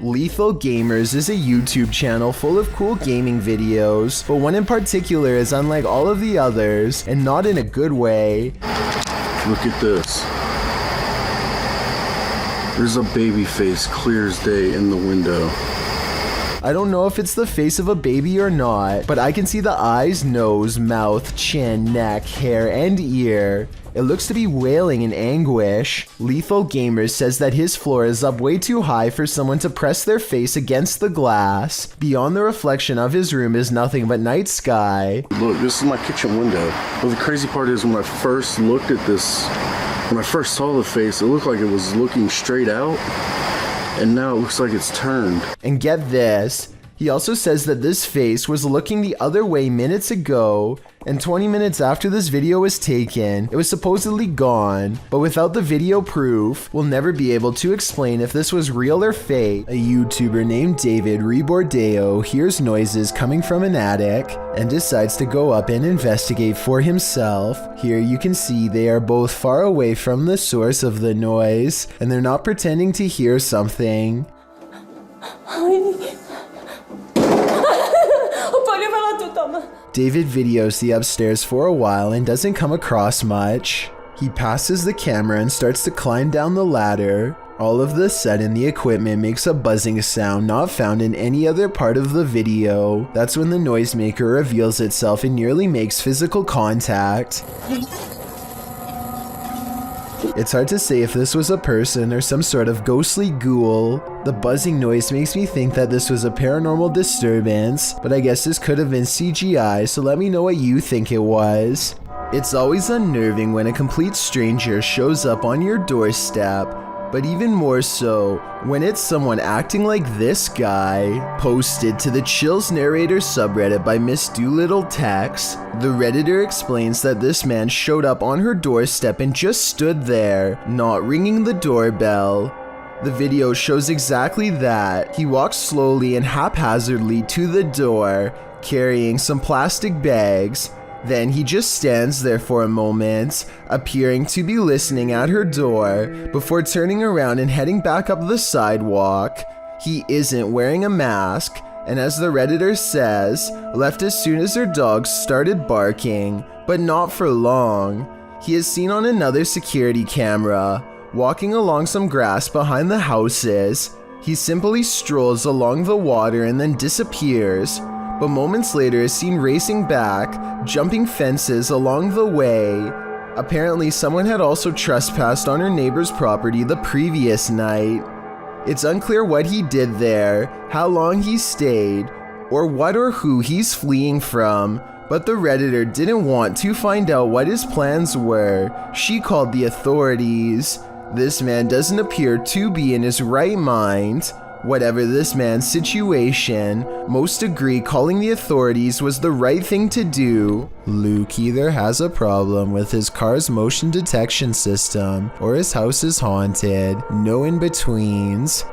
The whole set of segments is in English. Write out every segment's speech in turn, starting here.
Lethal Gamers is a YouTube channel full of cool gaming videos, but one in particular is unlike all of the others, and not in a good way. Look at this. There's a baby face clear as day in the window. I don't know if it's the face of a baby or not, but I can see the eyes, nose, mouth, chin, neck, hair, and ear. It looks to be wailing in anguish. Lethal Gamers says that his floor is up way too high for someone to press their face against the glass. Beyond the reflection of his room is nothing but night sky. Look, this is my kitchen window. But the crazy part is when I first looked at this, when I first saw the face, it looked like it was looking straight out. And now it looks like it's turned. And get this, he also says that this face was looking the other way minutes ago, and 20 minutes after this video was taken, it was supposedly gone, but without the video proof, we'll never be able to explain if this was real or fake. A YouTuber named David Rebordeo hears noises coming from an attic and decides to go up and investigate for himself. Here you can see they are both far away from the source of the noise, and they're not pretending to hear something. David videos the upstairs for a while and doesn't come across much. He passes the camera and starts to climb down the ladder. All of a sudden, the equipment makes a buzzing sound not found in any other part of the video. That's when the noisemaker reveals itself and nearly makes physical contact. It's hard to say if this was a person or some sort of ghostly ghoul. The buzzing noise makes me think that this was a paranormal disturbance, but I guess this could have been CGI, so let me know what you think it was. It's always unnerving when a complete stranger shows up on your doorstep, but even more so when it's someone acting like this guy. Posted to the Chills Narrator subreddit by Miss Doolittle Tex, the Redditor explains that this man showed up on her doorstep and just stood there, not ringing the doorbell. The video shows exactly that. He walks slowly and haphazardly to the door, carrying some plastic bags. Then he just stands there for a moment, appearing to be listening at her door, before turning around and heading back up the sidewalk. He isn't wearing a mask, and as the Redditor says, left as soon as her dogs started barking, but not for long. He is seen on another security camera, walking along some grass behind the houses. He simply strolls along the water and then disappears, but moments later is seen racing back, jumping fences along the way. Apparently someone had also trespassed on her neighbor's property the previous night. It's unclear what he did there, how long he stayed, or what or who he's fleeing from, but the Redditor didn't want to find out what his plans were. She called the authorities. This man doesn't appear to be in his right mind. Whatever this man's situation, most agree calling the authorities was the right thing to do. Luke either has a problem with his car's motion detection system or his house is haunted. No in-betweens.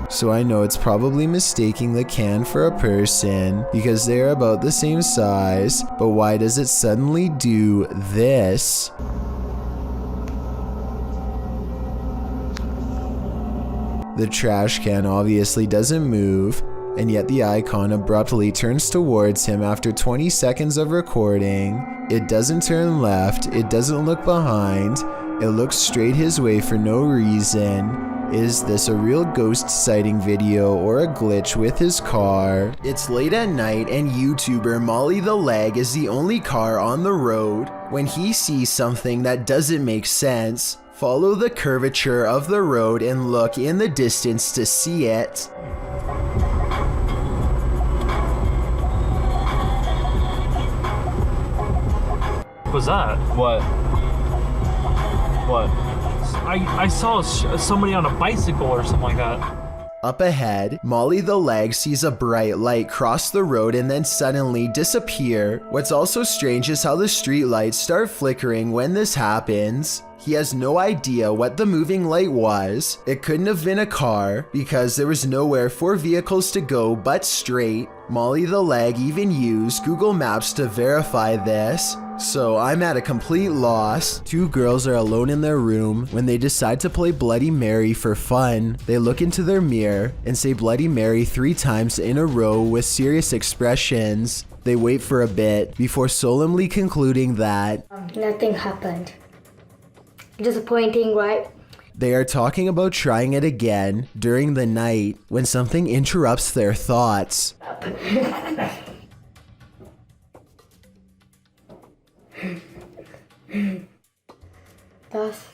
So I know it's probably mistaking the can for a person because they're about the same size, but why does it suddenly do this? The trash can obviously doesn't move, and yet the icon abruptly turns towards him after 20 seconds of recording. It doesn't turn left, it doesn't look behind, it looks straight his way for no reason. Is this a real ghost sighting video or a glitch with his car? It's late at night and YouTuber Molly the Leg is the only car on the road. When he sees something that doesn't make sense, follow the curvature of the road and look in the distance to see it. What was that? What? What? I saw somebody on a bicycle or something like that. Up ahead, Molly the leg sees a bright light cross the road and then suddenly disappear. What's also strange is how the street lights start flickering when this happens. He has no idea what the moving light was. It couldn't have been a car because there was nowhere for vehicles to go but straight. Molly the leg even used Google Maps to verify this. So I'm at a complete loss. Two girls are alone in their room when they decide to play Bloody Mary for fun. They look into their mirror and say Bloody Mary 3 times in a row with serious expressions. They wait for a bit before solemnly concluding that nothing happened. Disappointing, right? They are talking about trying it again during the night when something interrupts their thoughts. That's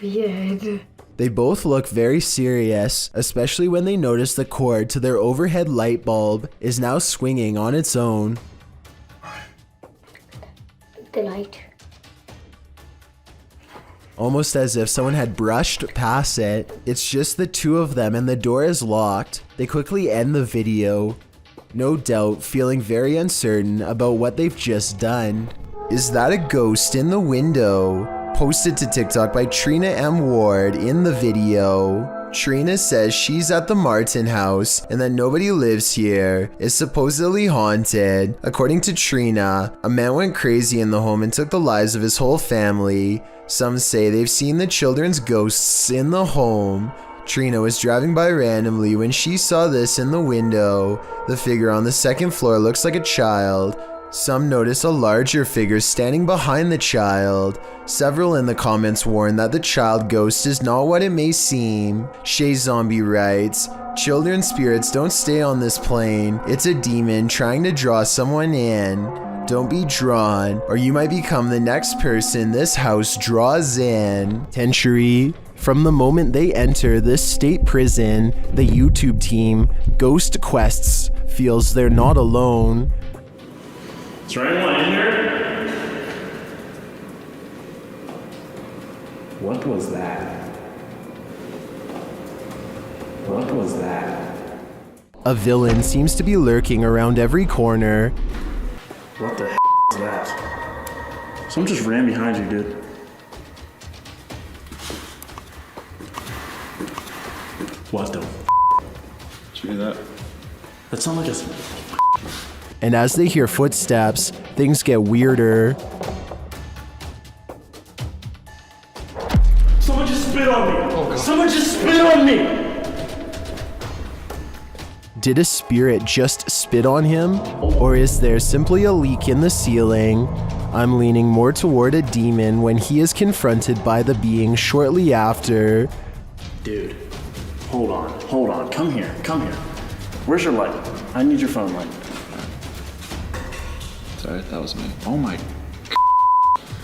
weird. They both look very serious, especially when they notice the cord to their overhead light bulb is now swinging on its own. The light. Almost as if someone had brushed past it. It's just the two of them and the door is locked. They quickly end the video, no doubt feeling very uncertain about what they've just done. Is that a ghost in the window? Posted to TikTok by Trina M. Ward in the video. Trina says she's at the Martin house and that nobody lives here. It's supposedly haunted. According to Trina, a man went crazy in the home and took the lives of his whole family. Some say they've seen the children's ghosts in the home. Trina was driving by randomly when she saw this in the window. The figure on the second floor looks like a child. Some notice a larger figure standing behind the child. Several in the comments warn that the child ghost is not what it may seem. Shay Zombie writes, "Children spirits don't stay on this plane. It's a demon trying to draw someone in. Don't be drawn, or you might become the next person this house draws in." Tenchery. From the moment they enter this state prison, the YouTube team, Ghost Quests, feels they're not alone. Is there anyone in here? What was that? What was that? A villain seems to be lurking around every corner. What the is that? Someone just ran behind you, dude. What the? Did you hear that? That sounded like a... And as they hear footsteps, things get weirder. Someone just spit on me! Someone just spit on me! Did a spirit just spit on him? Or is there simply a leak in the ceiling? I'm leaning more toward a demon when he is confronted by the being shortly after. Dude, hold on. Come here. Where's your light? I need your phone light. Sorry, that was me. Oh my.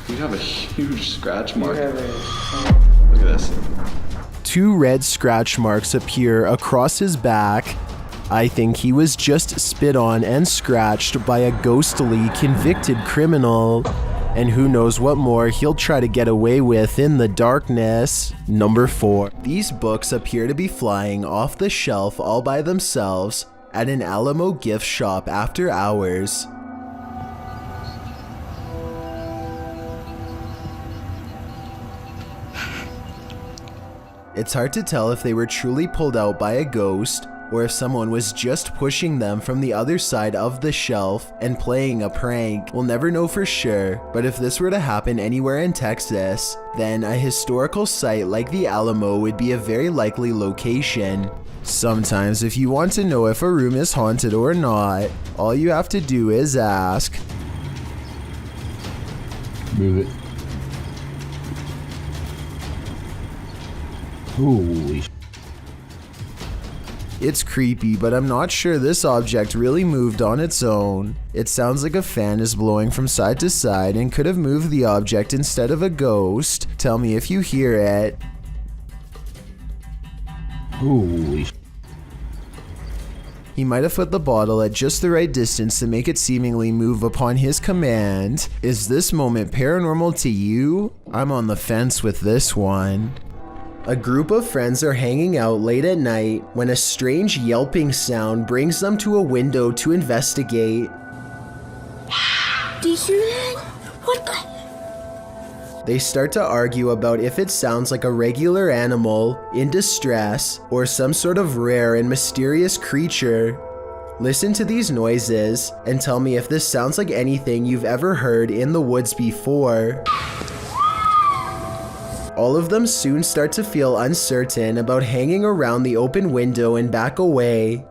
You have a huge scratch mark. Look at this. 2 red scratch marks appear across his back. I think he was just spit on and scratched by a ghostly convicted criminal. And who knows what more he'll try to get away with in the darkness. Number 4. These books appear to be flying off the shelf all by themselves at an Alamo gift shop after hours. It's hard to tell if they were truly pulled out by a ghost or if someone was just pushing them from the other side of the shelf and playing a prank. We'll never know for sure, but if this were to happen anywhere in Texas, then a historical site like the Alamo would be a very likely location. Sometimes if you want to know if a room is haunted or not, all you have to do is ask. Move it. Holy sh**. It's creepy, but I'm not sure this object really moved on its own. It sounds like a fan is blowing from side to side and could have moved the object instead of a ghost. Tell me if you hear it. Holy sh**. He might have put the bottle at just the right distance to make it seemingly move upon his command. Is this moment paranormal to you? I'm on the fence with this one. A group of friends are hanging out late at night when a strange yelping sound brings them to a window to investigate. Do you hear that? What the? They start to argue about if it sounds like a regular animal in distress or some sort of rare and mysterious creature. Listen to these noises and tell me if this sounds like anything you've ever heard in the woods before. All of them soon start to feel uncertain about hanging around the open window and back away.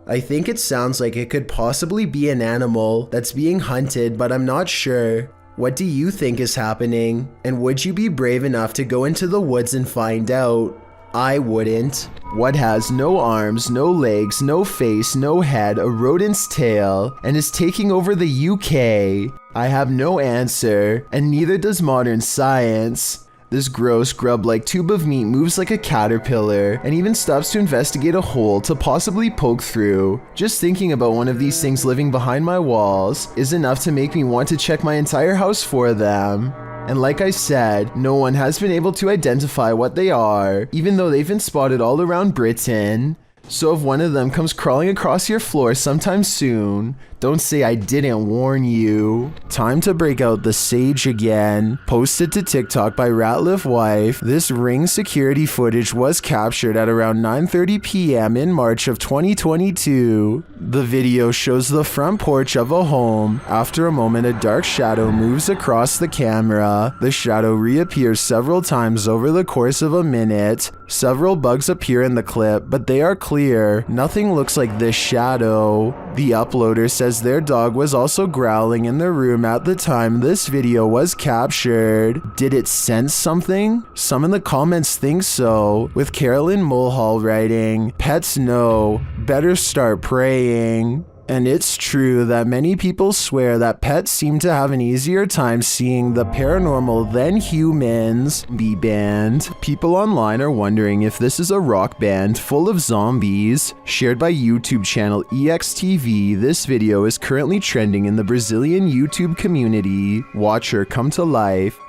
I think it sounds like it could possibly be an animal that's being hunted, but I'm not sure. What do you think is happening? And would you be brave enough to go into the woods and find out? I wouldn't. What has no arms, no legs, no face, no head, a rodent's tail, and is taking over the UK? I have no answer, and neither does modern science. This gross grub-like tube of meat moves like a caterpillar and even stops to investigate a hole to possibly poke through. Just thinking about one of these things living behind my walls is enough to make me want to check my entire house for them. And like I said, no one has been able to identify what they are, even though they've been spotted all around Britain. So if one of them comes crawling across your floor sometime soon, don't say I didn't warn you. Time to break out the sage again. Posted to TikTok by Ratliff Wife, this Ring security footage was captured at around 9:30 p.m. in March of 2022. The video shows the front porch of a home. After a moment, a dark shadow moves across the camera. The shadow reappears several times over the course of a minute. Several bugs appear in the clip, but they are clear. Nothing looks like this shadow. The uploader says their dog was also growling in the room at the time this video was captured. Did it sense something? Some in the comments think so, with Carolyn Mulhall writing, "Pets know, better start praying." And it's true that many people swear that pets seem to have an easier time seeing the paranormal than humans. Be banned. People online are wondering if this is a rock band full of zombies. Shared by YouTube channel EXTV, this video is currently trending in the Brazilian YouTube community. Watch her come to life.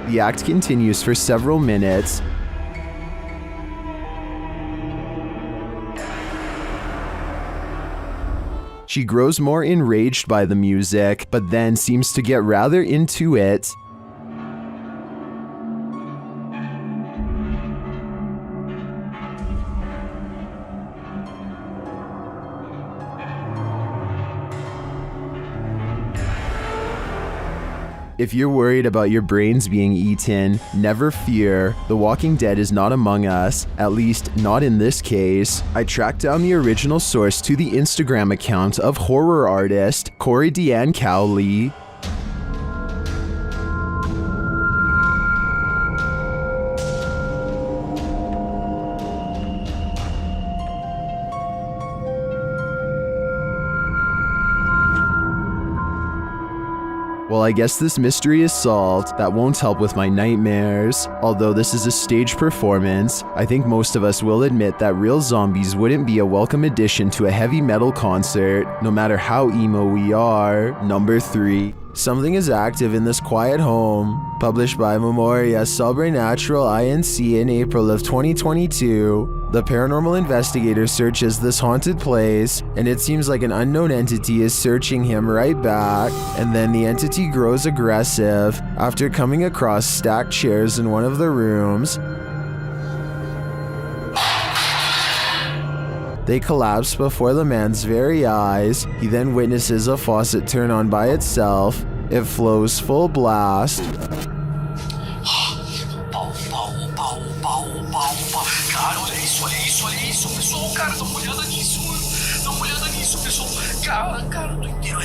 The act continues for several minutes. She grows more enraged by the music, but then seems to get rather into it. If you're worried about your brains being eaten, never fear. The Walking Dead is not among us, at least not in this case. I tracked down the original source to the Instagram account of horror artist Corey Deanne Cowley. Well, I guess this mystery is solved. That won't help with my nightmares. Although this is a stage performance, I think most of us will admit that real zombies wouldn't be a welcome addition to a heavy metal concert, no matter how emo we are. Number 3. Something is active in this quiet home. Published by Memoria Sobrenatural Inc. in April of 2022. The paranormal investigator searches this haunted place, and it seems like an unknown entity is searching him right back, and then the entity grows aggressive after coming across stacked chairs in one of the rooms. They collapse before the man's very eyes. He then witnesses a faucet turn on by itself. It flows full blast. Cara, olha isso, pessoal. Cara, dá uma olhada nisso, pessoal. Cara, doideira.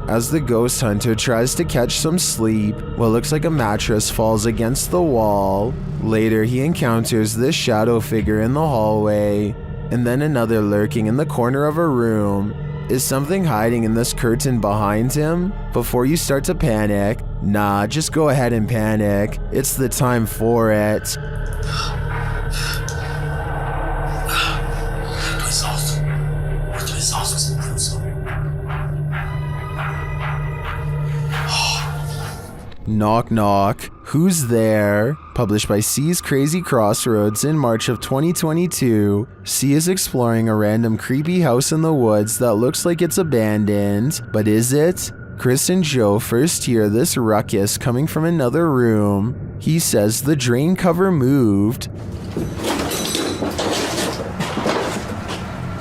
As the ghost hunter tries to catch some sleep, what looks like a mattress falls against the wall. Later, he encounters this shadow figure in the hallway, and then another lurking in the corner of a room. Is something hiding in this curtain behind him? Before you start to panic, Nah, just go ahead and panic. It's the time for it. Du bist aus. Du bist aus. Knock knock. Who's there? Published by C's Crazy Crossroads in March of 2022. C is exploring a random creepy house in the woods that looks like it's abandoned. But is it? Chris and Joe first hear this ruckus coming from another room. He says the drain cover moved.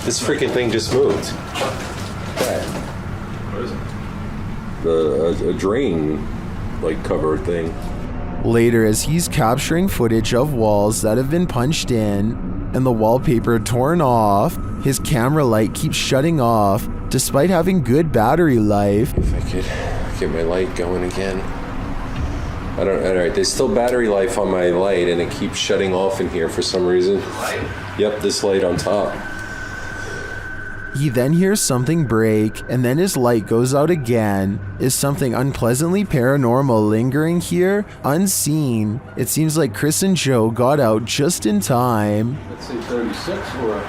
This freaking thing just moved. What is it? A drain, like, cover thing. Later, as he's capturing footage of walls that have been punched in and the wallpaper torn off, his camera light keeps shutting off despite having good battery life. If I could get my light going again. Alright, there's still battery life on my light and it keeps shutting off in here for some reason. Yep, this light on top. He then hears something break, and then his light goes out again. Is something unpleasantly paranormal lingering here? Unseen. It seems like Chris and Joe got out just in time. Let's say 36 or...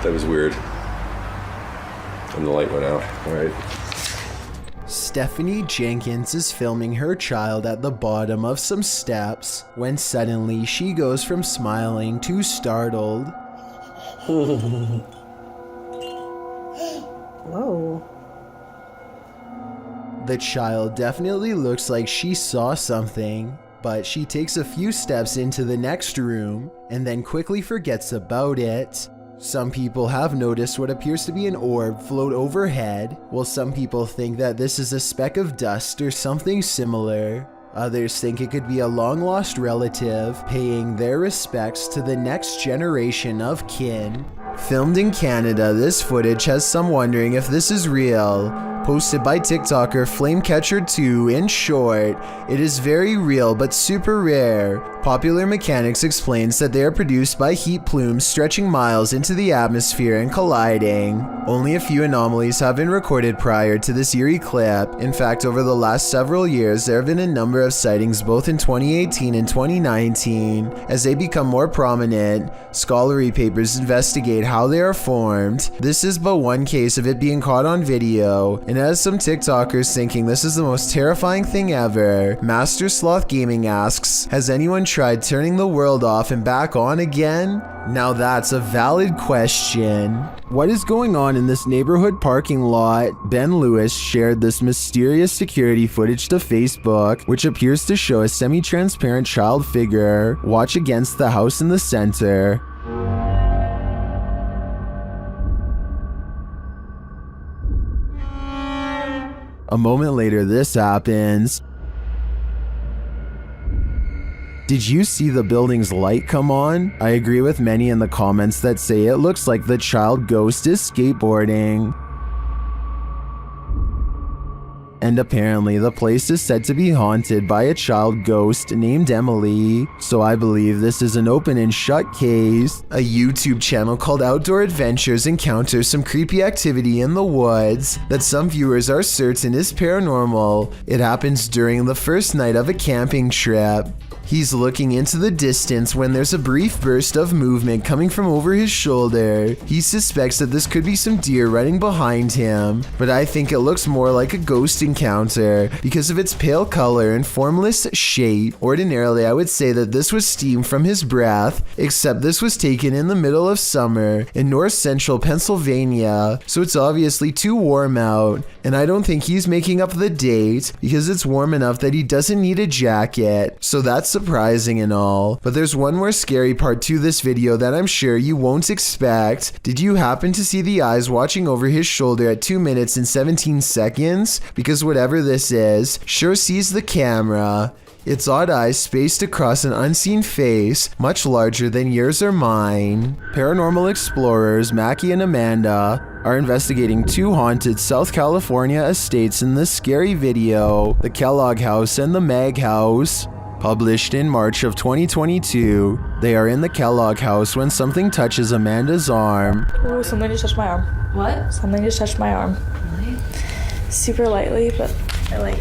That was weird. And the light went out. Alright. Stephanie Jenkins is filming her child at the bottom of some steps when suddenly she goes from smiling to startled. Whoa. The child definitely looks like she saw something, but she takes a few steps into the next room and then quickly forgets about it. Some people have noticed what appears to be an orb float overhead, while some people think that this is a speck of dust or something similar. Others think it could be a long-lost relative paying their respects to the next generation of kin. Filmed in Canada, this footage has some wondering if this is real. Posted by TikToker Flamecatcher2, in short, it is very real but super rare. Popular Mechanics explains that they are produced by heat plumes stretching miles into the atmosphere and colliding. Only a few anomalies have been recorded prior to this eerie clip. In fact, over the last several years, there have been a number of sightings both in 2018 and 2019. As they become more prominent, scholarly papers investigate how they are formed. This is but one case of it being caught on video, and as some TikTokers thinking this is the most terrifying thing ever, Master Sloth Gaming asks, has anyone tried turning the world off and back on again? Now that's a valid question. What is going on in this neighborhood parking lot? Ben Lewis shared this mysterious security footage to Facebook, which appears to show a semi-transparent child figure watch against the house in the center. A moment later, this happens. Did you see the building's light come on? I agree with many in the comments that say it looks like the child ghost is skateboarding. And apparently the place is said to be haunted by a child ghost named Emily, so I believe this is an open and shut case. A YouTube channel called Outdoor Adventures encounters some creepy activity in the woods that some viewers are certain is paranormal. It happens during the first night of a camping trip. He's looking into the distance when there's a brief burst of movement coming from over his shoulder. He suspects that this could be some deer running behind him, but I think it looks more like a ghost encounter because of its pale color and formless shape. Ordinarily, I would say that this was steam from his breath, except this was taken in the middle of summer in north central Pennsylvania, so it's obviously too warm out, and I don't think he's making up the date because it's warm enough that he doesn't need a jacket, so that's surprising and all. But there's one more scary part to this video that I'm sure you won't expect. Did you happen to see the eyes watching over his shoulder at 2 minutes and 17 seconds? Because whatever this is, sure sees the camera. Its odd eyes spaced across an unseen face, much larger than yours or mine. Paranormal explorers Mackie and Amanda are investigating 2 haunted South California estates in this scary video, the Kellogg House and the Mag House. Published in March of 2022, they are in the Kellogg house when something touches Amanda's arm. Ooh, something just touched my arm. What? Something just touched my arm. Really? Super lightly, but I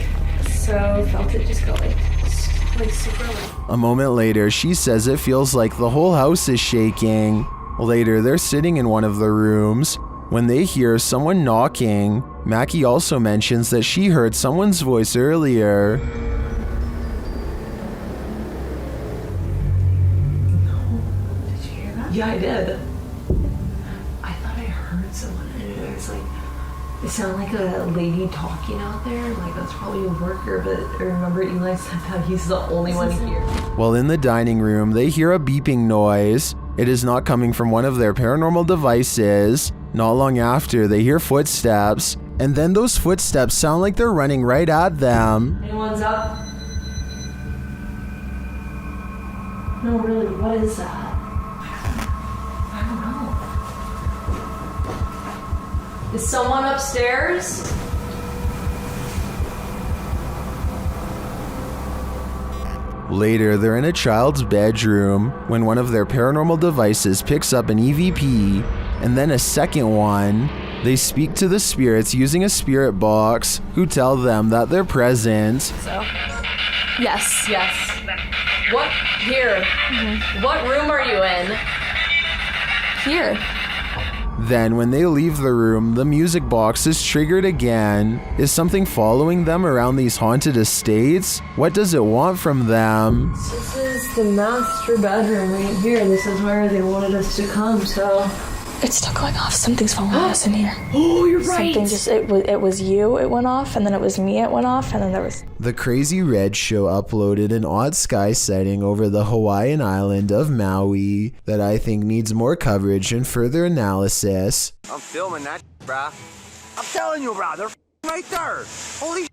so felt it just go super light. A moment later, she says it feels like the whole house is shaking. Later, they're sitting in one of the rooms when they hear someone knocking. Mackie also mentions that she heard someone's voice earlier. Yeah, I did. I thought I heard someone. It was it sounded like a lady talking out there. That's probably a worker, but I remember Eli said that he's the only one here. While in the dining room, they hear a beeping noise. It is not coming from one of their paranormal devices. Not long after, they hear footsteps, and then those footsteps sound like they're running right at them. Anyone's up? No, really, what is that? Is someone upstairs? Later, they're in a child's bedroom when one of their paranormal devices picks up an EVP, and then a second one. They speak to the spirits using a spirit box, who tell them that they're present. So, yes. What? Here. Mm-hmm. What room are you in? Here. Then, when they leave the room, the music box is triggered again. Is something following them around these haunted estates? What does it want from them? This is the master bedroom right here. This is where they wanted us to come, so... It's still going off. Something's following us in here. Oh, you're right. Something just, it was you, it went off, and then it was me, it went off, and then there was... The Crazy Red Show uploaded an odd sky sighting over the Hawaiian island of Maui that I think needs more coverage and further analysis. I'm filming that, brah. I'm telling you, brah, they're right there. Holy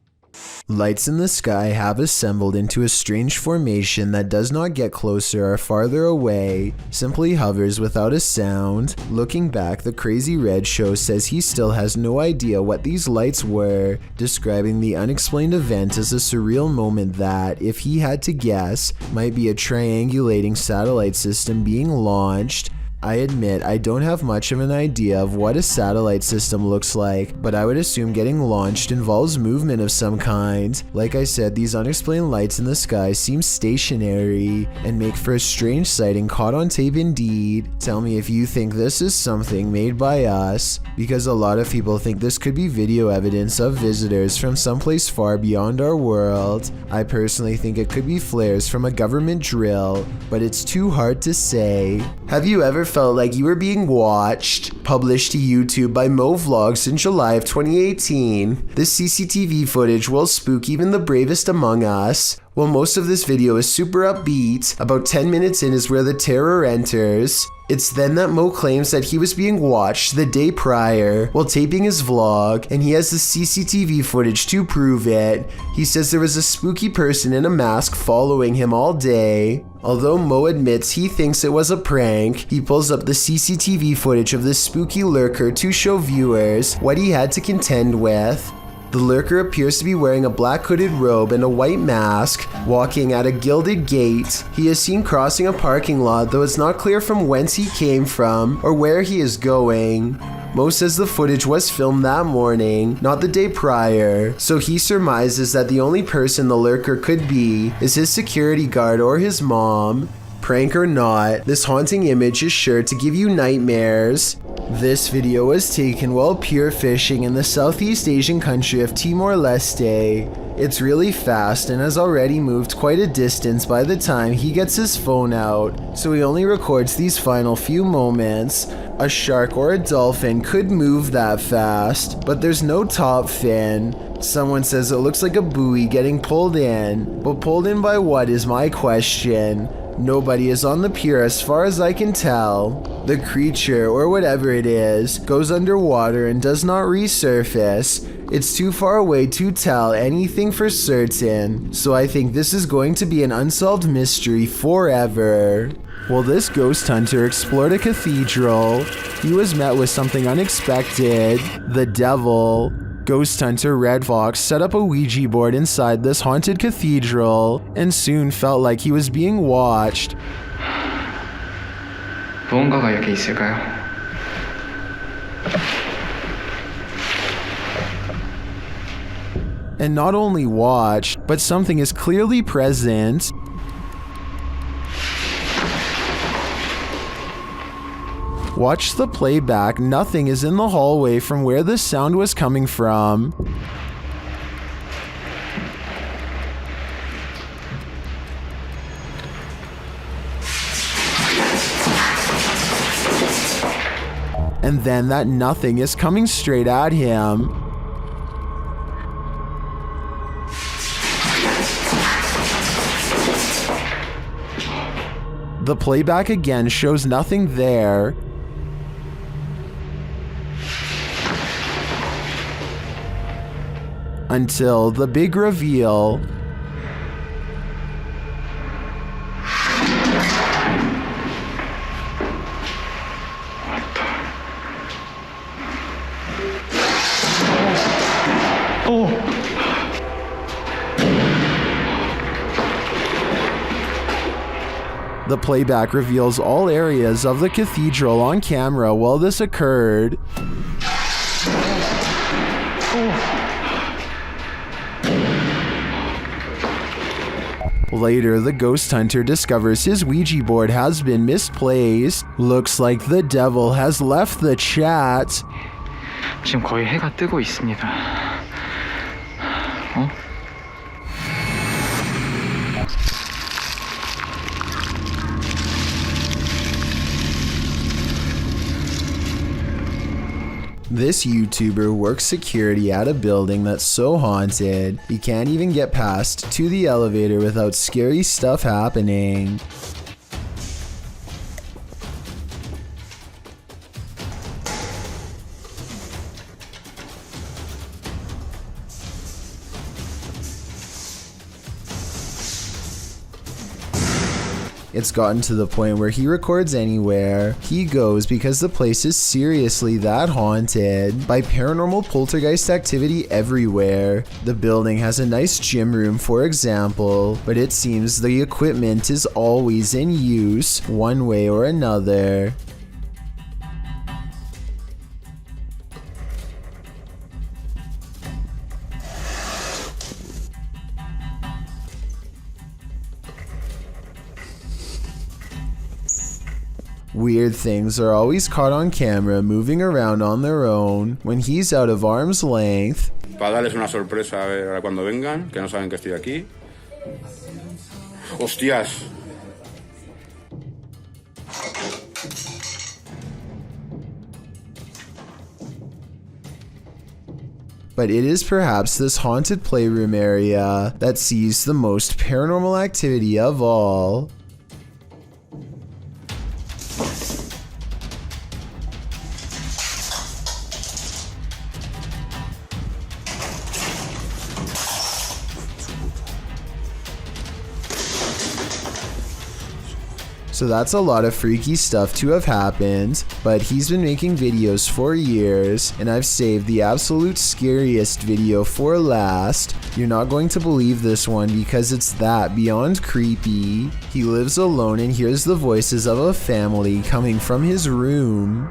Lights in the sky have assembled into a strange formation that does not get closer or farther away, simply hovers without a sound. Looking back, the Crazy Red Show says he still has no idea what these lights were, describing the unexplained event as a surreal moment that, if he had to guess, might be a triangulating satellite system being launched. I admit I don't have much of an idea of what a satellite system looks like, but I would assume getting launched involves movement of some kind. Like I said, these unexplained lights in the sky seem stationary and make for a strange sighting caught on tape indeed. Tell me if you think this is something made by us, because a lot of people think this could be video evidence of visitors from someplace far beyond our world. I personally think it could be flares from a government drill, but it's too hard to say. Have you ever felt like you were being watched? Published to YouTube by Mo Vlogs in July of 2018. This CCTV footage will spook even the bravest among us. While most of this video is super upbeat, about 10 minutes in is where the terror enters. It's then that Mo claims that he was being watched the day prior while taping his vlog, and he has the CCTV footage to prove it. He says there was a spooky person in a mask following him all day. Although Mo admits he thinks it was a prank, he pulls up the CCTV footage of this spooky lurker to show viewers what he had to contend with. The lurker appears to be wearing a black hooded robe and a white mask, walking at a gilded gate. He is seen crossing a parking lot, though it's not clear from whence he came from or where he is going. Mo says the footage was filmed that morning, not the day prior, so he surmises that the only person the lurker could be is his security guard or his mom. Prank or not, this haunting image is sure to give you nightmares. This video was taken while pier fishing in the Southeast Asian country of Timor-Leste. It's really fast and has already moved quite a distance by the time he gets his phone out, so he only records these final few moments. A shark or a dolphin could move that fast, but there's no top fin. Someone says it looks like a buoy getting pulled in, but pulled in by what is my question. Nobody is on the pier as far as I can tell. The creature, or whatever it is, goes underwater and does not resurface. It's too far away to tell anything for certain, so I think this is going to be an unsolved mystery forever. While this ghost hunter explored a cathedral, he was met with something unexpected: the devil. Ghost hunter Red Fox set up a Ouija board inside this haunted cathedral and soon felt like he was being watched. 무언가가 여기 있을까요? And not only watched, but something is clearly present. Watch the playback, nothing is in the hallway from where the sound was coming from. And then that nothing is coming straight at him. The playback again shows nothing there. Until the big reveal. The playback reveals all areas of the cathedral on camera while this occurred. Later, the ghost hunter discovers his Ouija board has been misplaced. Looks like the devil has left the chat. 지금 거의 해가 뜨고 있습니다. This YouTuber works security at a building that's so haunted, he can't even get past to the elevator without scary stuff happening. It's gotten to the point where he records anywhere he goes because the place is seriously that haunted by paranormal poltergeist activity everywhere. The building has a nice gym room, for example, but it seems the equipment is always in use one way or another. Weird things are always caught on camera moving around on their own when he's out of arm's length. Para darles una sorpresa a ver cuando vengan, que no saben que estoy aquí. ¡Hostias! But it is perhaps this haunted playroom area that sees the most paranormal activity of all. So that's a lot of freaky stuff to have happened, but he's been making videos for years, and I've saved the absolute scariest video for last. You're not going to believe this one because it's that beyond creepy. He lives alone and hears the voices of a family coming from his room.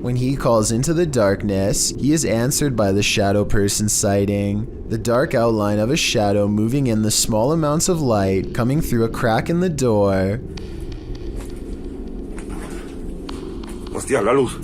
When he calls into the darkness, he is answered by the shadow person sighting. The dark outline of a shadow moving in the small amounts of light coming through a crack in the door. Hostia, la luz.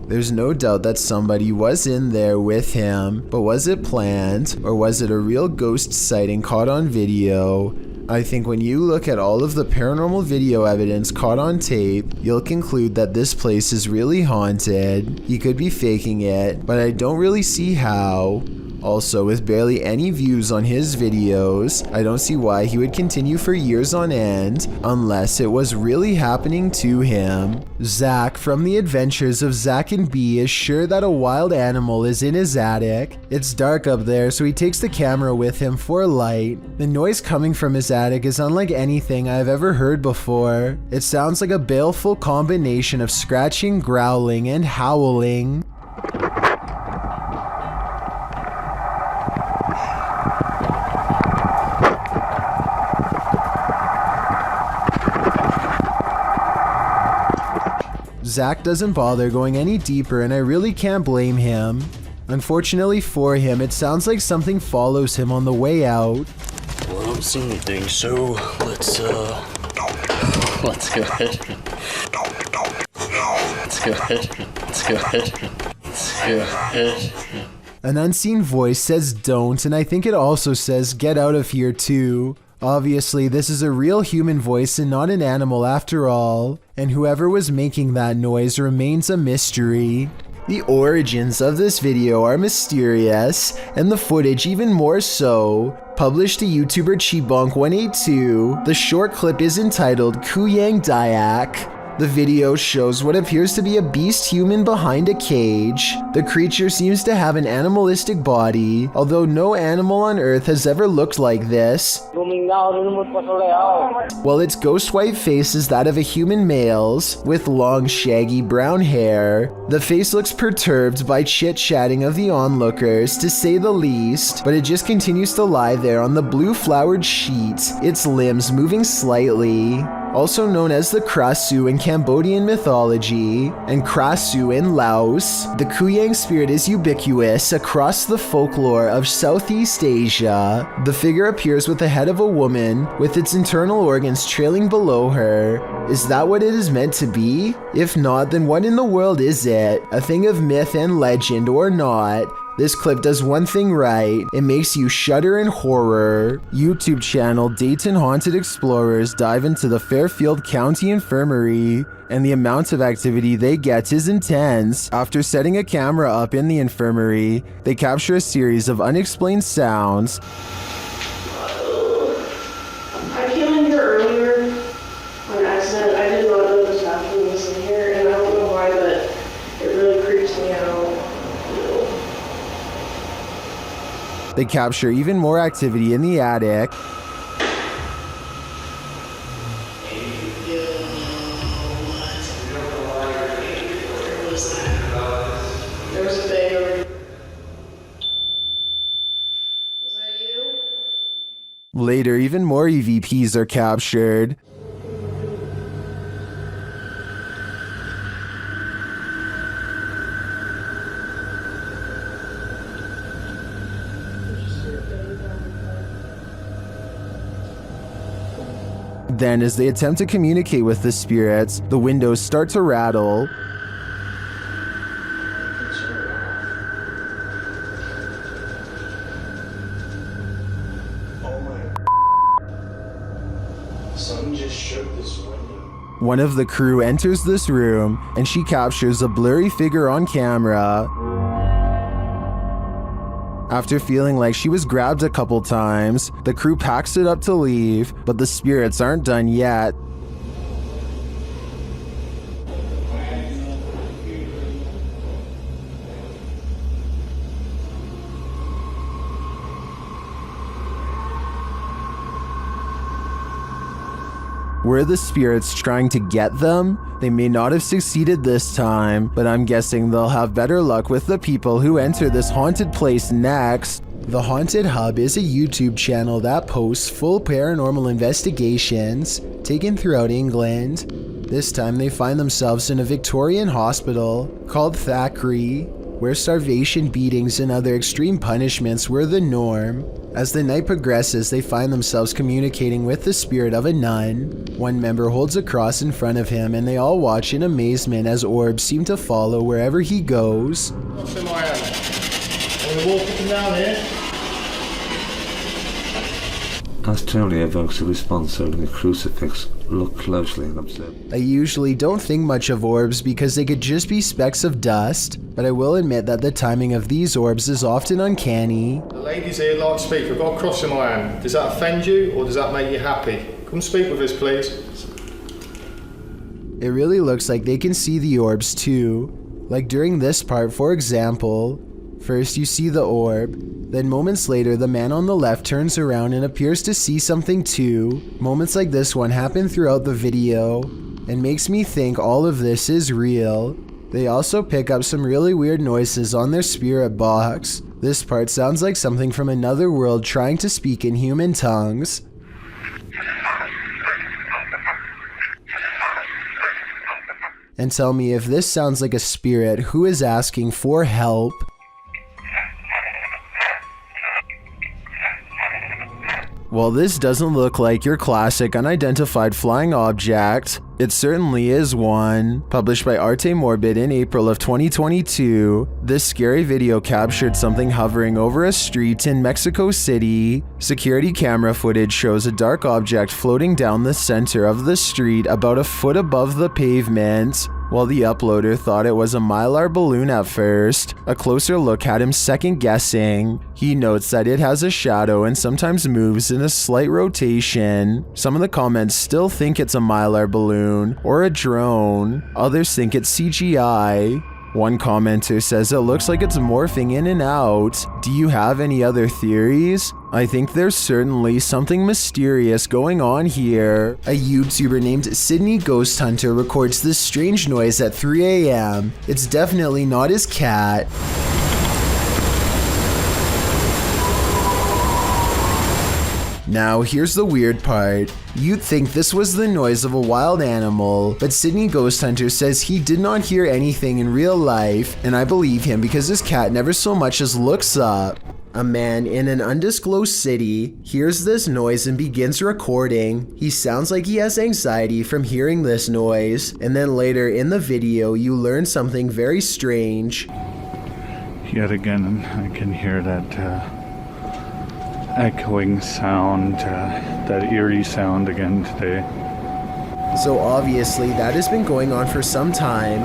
There's no doubt that somebody was in there with him, but was it planned, or was it a real ghost sighting caught on video? I think when you look at all of the paranormal video evidence caught on tape, you'll conclude that this place is really haunted. He could be faking it, but I don't really see how. Also, with barely any views on his videos, I don't see why he would continue for years on end unless it was really happening to him. Zach from the Adventures of Zach and B is sure that a wild animal is in his attic. It's dark up there, so he takes the camera with him for light. The noise coming from his attic is unlike anything I've ever heard before. It sounds like a baleful combination of scratching, growling, and howling. Zach doesn't bother going any deeper, and I really can't blame him. Unfortunately for him, it sounds like something follows him on the way out. Well, I don't see anything, so let's go ahead. Let's go ahead. An unseen voice says don't, and I think it also says get out of here too. Obviously, this is a real human voice and not an animal after all, and whoever was making that noise remains a mystery. The origins of this video are mysterious, and the footage even more so. Published to YouTuber Chibonk182, the short clip is entitled Kuyang Dayak. The video shows what appears to be a beast human behind a cage. The creature seems to have an animalistic body, although no animal on Earth has ever looked like this. While its ghost white face is that of a human male's, with long shaggy brown hair. The face looks perturbed by chit-chatting of the onlookers, to say the least, but it just continues to lie there on the blue flowered sheet, its limbs moving slightly. Also known as the Krasu in Cambodian mythology, and Krasu in Laos, the Kuyang spirit is ubiquitous across the folklore of Southeast Asia. The figure appears with the head of a woman, with its internal organs trailing below her. Is that what it is meant to be? If not, then what in the world is it? A thing of myth and legend or not? This clip does one thing right, it makes you shudder in horror. YouTube channel Dayton Haunted Explorers dive into the Fairfield County Infirmary, and the amount of activity they get is intense. After setting a camera up in the infirmary, they capture a series of unexplained sounds. I came in here earlier on accident. I did not know this bathroom was in here, and I don't know why, but it really creeps me out. They capture even more activity in the attic. There was a thing over here. Was that you? Later, even more EVPs are captured. Then, as they attempt to communicate with the spirits, the windows start to rattle. Something just shook this window. One of the crew enters this room, and she captures a blurry figure on camera. After feeling like she was grabbed a couple times, the crew packs it up to leave, but the spirits aren't done yet. Were the spirits trying to get them? They may not have succeeded this time, but I'm guessing they'll have better luck with the people who enter this haunted place next. The Haunted Hub is a YouTube channel that posts full paranormal investigations taken throughout England. This time they find themselves in a Victorian hospital called Thackeray, where starvation, beatings, and other extreme punishments were the norm. As the night progresses, they find themselves communicating with the spirit of a nun. One member holds a cross in front of him, and they all watch in amazement as orbs seem to follow wherever he goes. As truly evokes a response holding a crucifix. Look closely and observe. I usually don't think much of orbs because they could just be specks of dust, but I will admit that the timing of these orbs is often uncanny. The ladies here like to speak. I've got a cross in my hand. Does that offend you or does that make you happy? Come speak with us, please. It really looks like they can see the orbs too. Like during this part, for example. First you see the orb, then moments later the man on the left turns around and appears to see something too. Moments like this one happen throughout the video and makes me think all of this is real. They also pick up some really weird noises on their spirit box. This part sounds like something from another world trying to speak in human tongues. And tell me if this sounds like a spirit who is asking for help. While this doesn't look like your classic unidentified flying object, it certainly is one. Published by Arte Morbid in April of 2022, this scary video captured something hovering over a street in Mexico City. Security camera footage shows a dark object floating down the center of the street about a foot above the pavement. While the uploader thought it was a mylar balloon at first, a closer look had him second guessing. He notes that it has a shadow and sometimes moves in a slight rotation. Some of the comments still think it's a mylar balloon or a drone. Others think it's CGI. One commenter says it looks like it's morphing in and out. Do you have any other theories? I think there's certainly something mysterious going on here. A YouTuber named Sydney Ghost Hunter records this strange noise at 3 a.m. It's definitely not his cat. Now, here's the weird part. You'd think this was the noise of a wild animal, but Sydney Ghost Hunter says he did not hear anything in real life, and I believe him because his cat never so much as looks up. A man in an undisclosed city hears this noise and begins recording. He sounds like he has anxiety from hearing this noise, and then later in the video you learn something very strange. Yet again, I can hear that echoing sound, that eerie sound again today. So obviously that has been going on for some time.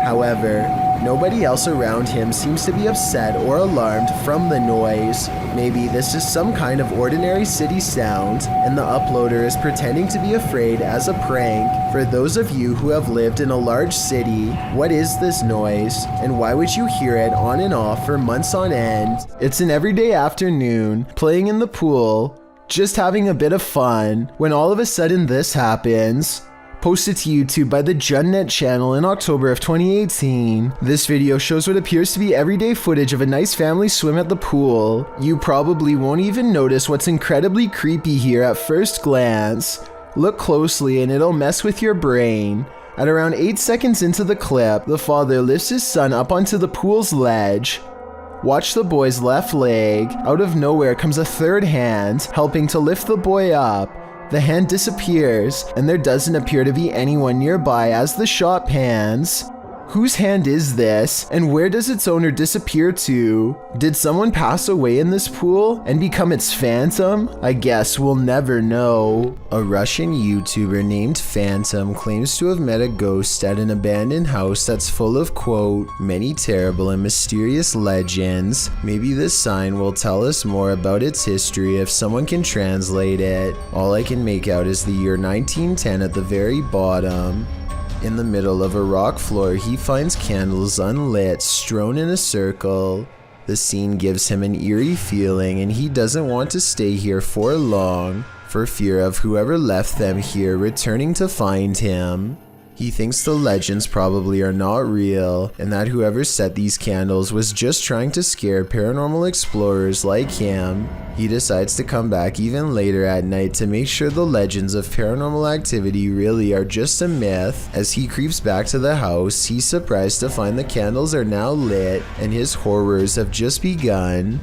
However, nobody else around him seems to be upset or alarmed from the noise. Maybe this is some kind of ordinary city sound, and the uploader is pretending to be afraid as a prank. For those of you who have lived in a large city, what is this noise, and why would you hear it on and off for months on end? It's an everyday afternoon, playing in the pool, just having a bit of fun, when all of a sudden this happens. Posted to YouTube by the Junnet channel in October of 2018. This video shows what appears to be everyday footage of a nice family swim at the pool. You probably won't even notice what's incredibly creepy here at first glance. Look closely and it'll mess with your brain. At around 8 seconds into the clip, the father lifts his son up onto the pool's ledge. Watch the boy's left leg. Out of nowhere comes a third hand, helping to lift the boy up. The hand disappears, and there doesn't appear to be anyone nearby as the shot pans. Whose hand is this, and where does its owner disappear to? Did someone pass away in this pool and become its phantom? I guess we'll never know. A Russian YouTuber named Phantom claims to have met a ghost at an abandoned house that's full of, quote, many terrible and mysterious legends. Maybe this sign will tell us more about its history if someone can translate it. All I can make out is the year 1910 at the very bottom. In the middle of a rock floor, he finds candles unlit, strewn in a circle. The scene gives him an eerie feeling, and he doesn't want to stay here for long, for fear of whoever left them here returning to find him. He thinks the legends probably are not real, and that whoever set these candles was just trying to scare paranormal explorers like him. He decides to come back even later at night to make sure the legends of paranormal activity really are just a myth. As he creeps back to the house, he's surprised to find the candles are now lit, and his horrors have just begun.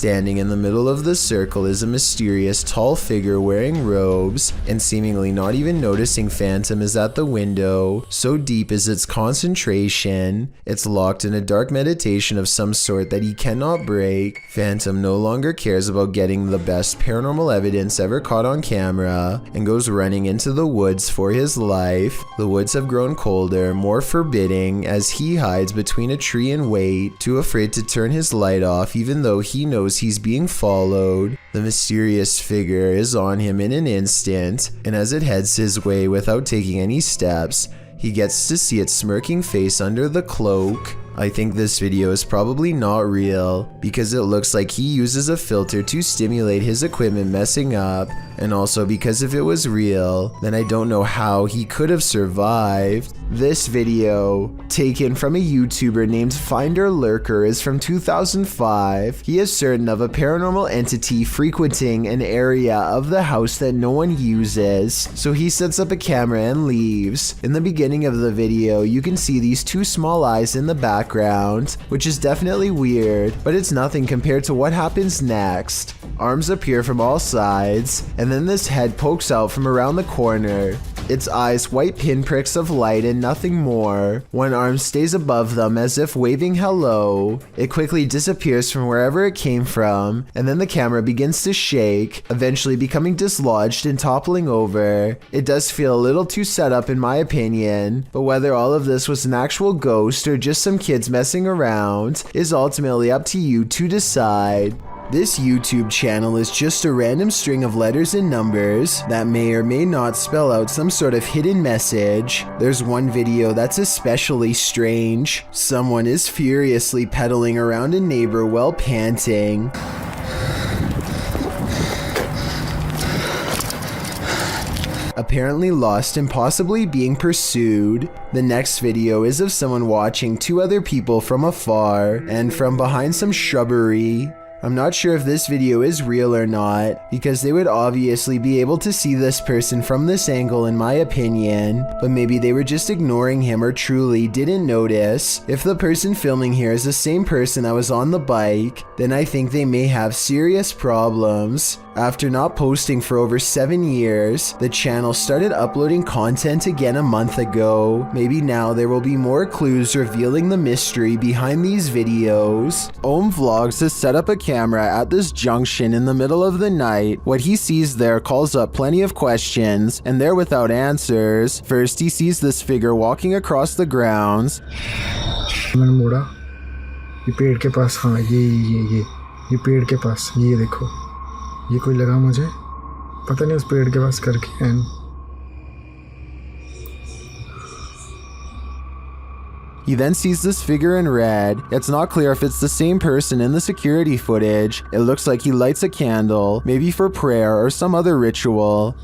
Standing in the middle of the circle is a mysterious tall figure wearing robes, and seemingly not even noticing Phantom is at the window. So deep is its concentration, it's locked in a dark meditation of some sort that he cannot break. Phantom no longer cares about getting the best paranormal evidence ever caught on camera, and goes running into the woods for his life. The woods have grown colder, more forbidding, as he hides between a tree and wait, too afraid to turn his light off even though he knows he's being followed. The mysterious figure is on him in an instant, and as it heads his way without taking any steps, he gets to see its smirking face under the cloak. I think this video is probably not real, because it looks like he uses a filter to stimulate his equipment messing up, and also because if it was real, then I don't know how he could have survived. This video, taken from a YouTuber named Finder Lurker, is from 2005. He is certain of a paranormal entity frequenting an area of the house that no one uses, so he sets up a camera and leaves. In the beginning of the video, you can see these two small eyes in the background, which is definitely weird, but it's nothing compared to what happens next. Arms appear from all sides, and then this head pokes out from around the corner. Its eyes white pinpricks of light and nothing more. One arm stays above them as if waving hello. It quickly disappears from wherever it came from, and then the camera begins to shake, eventually becoming dislodged and toppling over. It does feel a little too set up in my opinion, but whether all of this was an actual ghost or just some kids messing around is ultimately up to you to decide. This YouTube channel is just a random string of letters and numbers that may or may not spell out some sort of hidden message. There's one video that's especially strange. Someone is furiously pedaling around a neighbor while panting. Apparently lost and possibly being pursued. The next video is of someone watching two other people from afar and from behind some shrubbery. I'm not sure if this video is real or not, because they would obviously be able to see this person from this angle in my opinion, but maybe they were just ignoring him or truly didn't notice. If the person filming here is the same person that was on the bike, then I think they may have serious problems. After not posting for over 7 years, the channel started uploading content again a month ago. Maybe now there will be more clues revealing the mystery behind these videos. Ohm Vlogs has set up a camera at this junction in the middle of the night. What he sees there calls up plenty of questions, and they're without answers. First, he sees this figure walking across the grounds. मैंने मोड़ा ये पेड़ के पास हाँ ये पेड़ के पास ये देखो ये कोई लगा मुझे पता नहीं उस पेड़ के पास करके and He then sees this figure in red. It's not clear if it's the same person in the security footage. It looks like he lights a candle, maybe for prayer or some other ritual.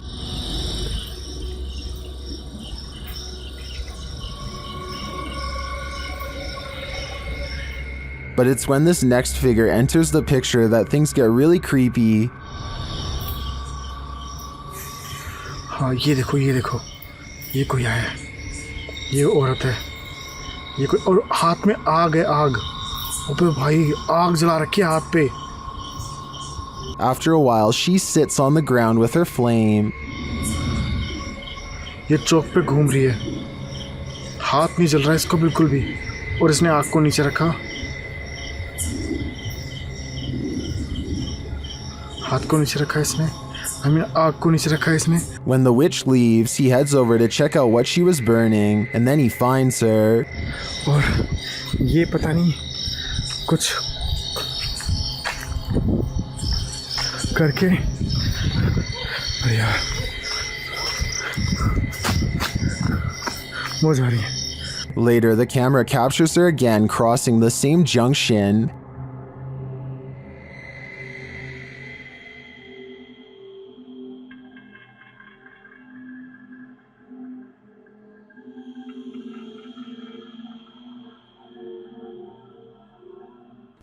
But it's when this next figure enters the picture that things get really creepy. हाँ ये देखो ये कोई आया ये औरत है ये कोई और हाथ में आग है आग ऊपर भाई आग जला रखी है हाथ पे. After a while, she sits on the ground with her flame. ये चौक पे घूम रही है हाथ नहीं जल रहा है इसको बिल्कुल भी और इसने आग को नीचे रखा हाथ को नीचे रखा इसने आग को नीचे रखा इसने. When the witch leaves, he heads over to check out what she was burning, and then he finds her. और ये पता नहीं कुछ करके अरे यार वो जा रही है. Later, the camera captures her again crossing the same junction.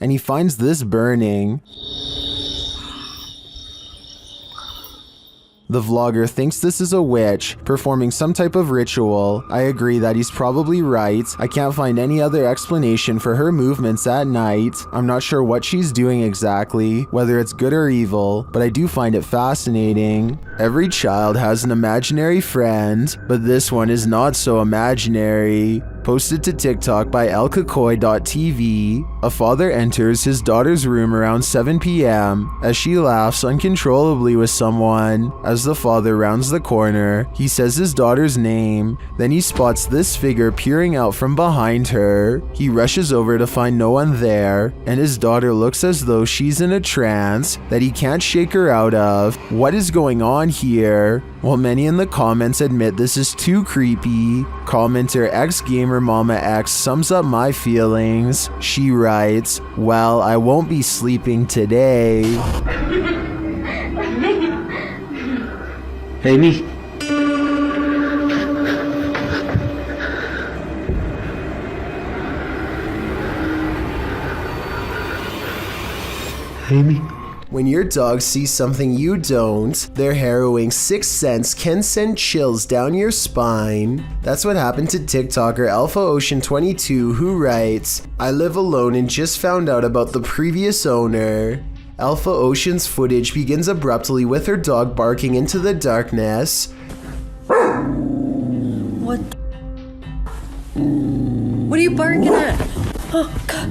And he finds this burning. The vlogger thinks this is a witch performing some type of ritual. I agree that he's probably right. I can't find any other explanation for her movements at night. I'm not sure what she's doing exactly, whether it's good or evil, but I do find it fascinating. Every child has an imaginary friend, but this one is not so imaginary. Posted to TikTok by elkakoy.tv, a father enters his daughter's room around 7 p.m. as she laughs uncontrollably with someone. As the father rounds the corner, he says his daughter's name. Then he spots this figure peering out from behind her. He rushes over to find no one there, and his daughter looks as though she's in a trance that he can't shake her out of. What is going on here? While many in the comments admit this is too creepy, commenter xgamermamax sums up my feelings. She writes, "Well, I won't be sleeping today." Hey, me. Hey, me. When your dog sees something you don't, their harrowing sixth sense can send chills down your spine. That's what happened to TikToker AlphaOcean22, who writes, "I live alone and just found out about the previous owner." Alpha Ocean's footage begins abruptly with her dog barking into the darkness. What? What are you barking at? Oh, God.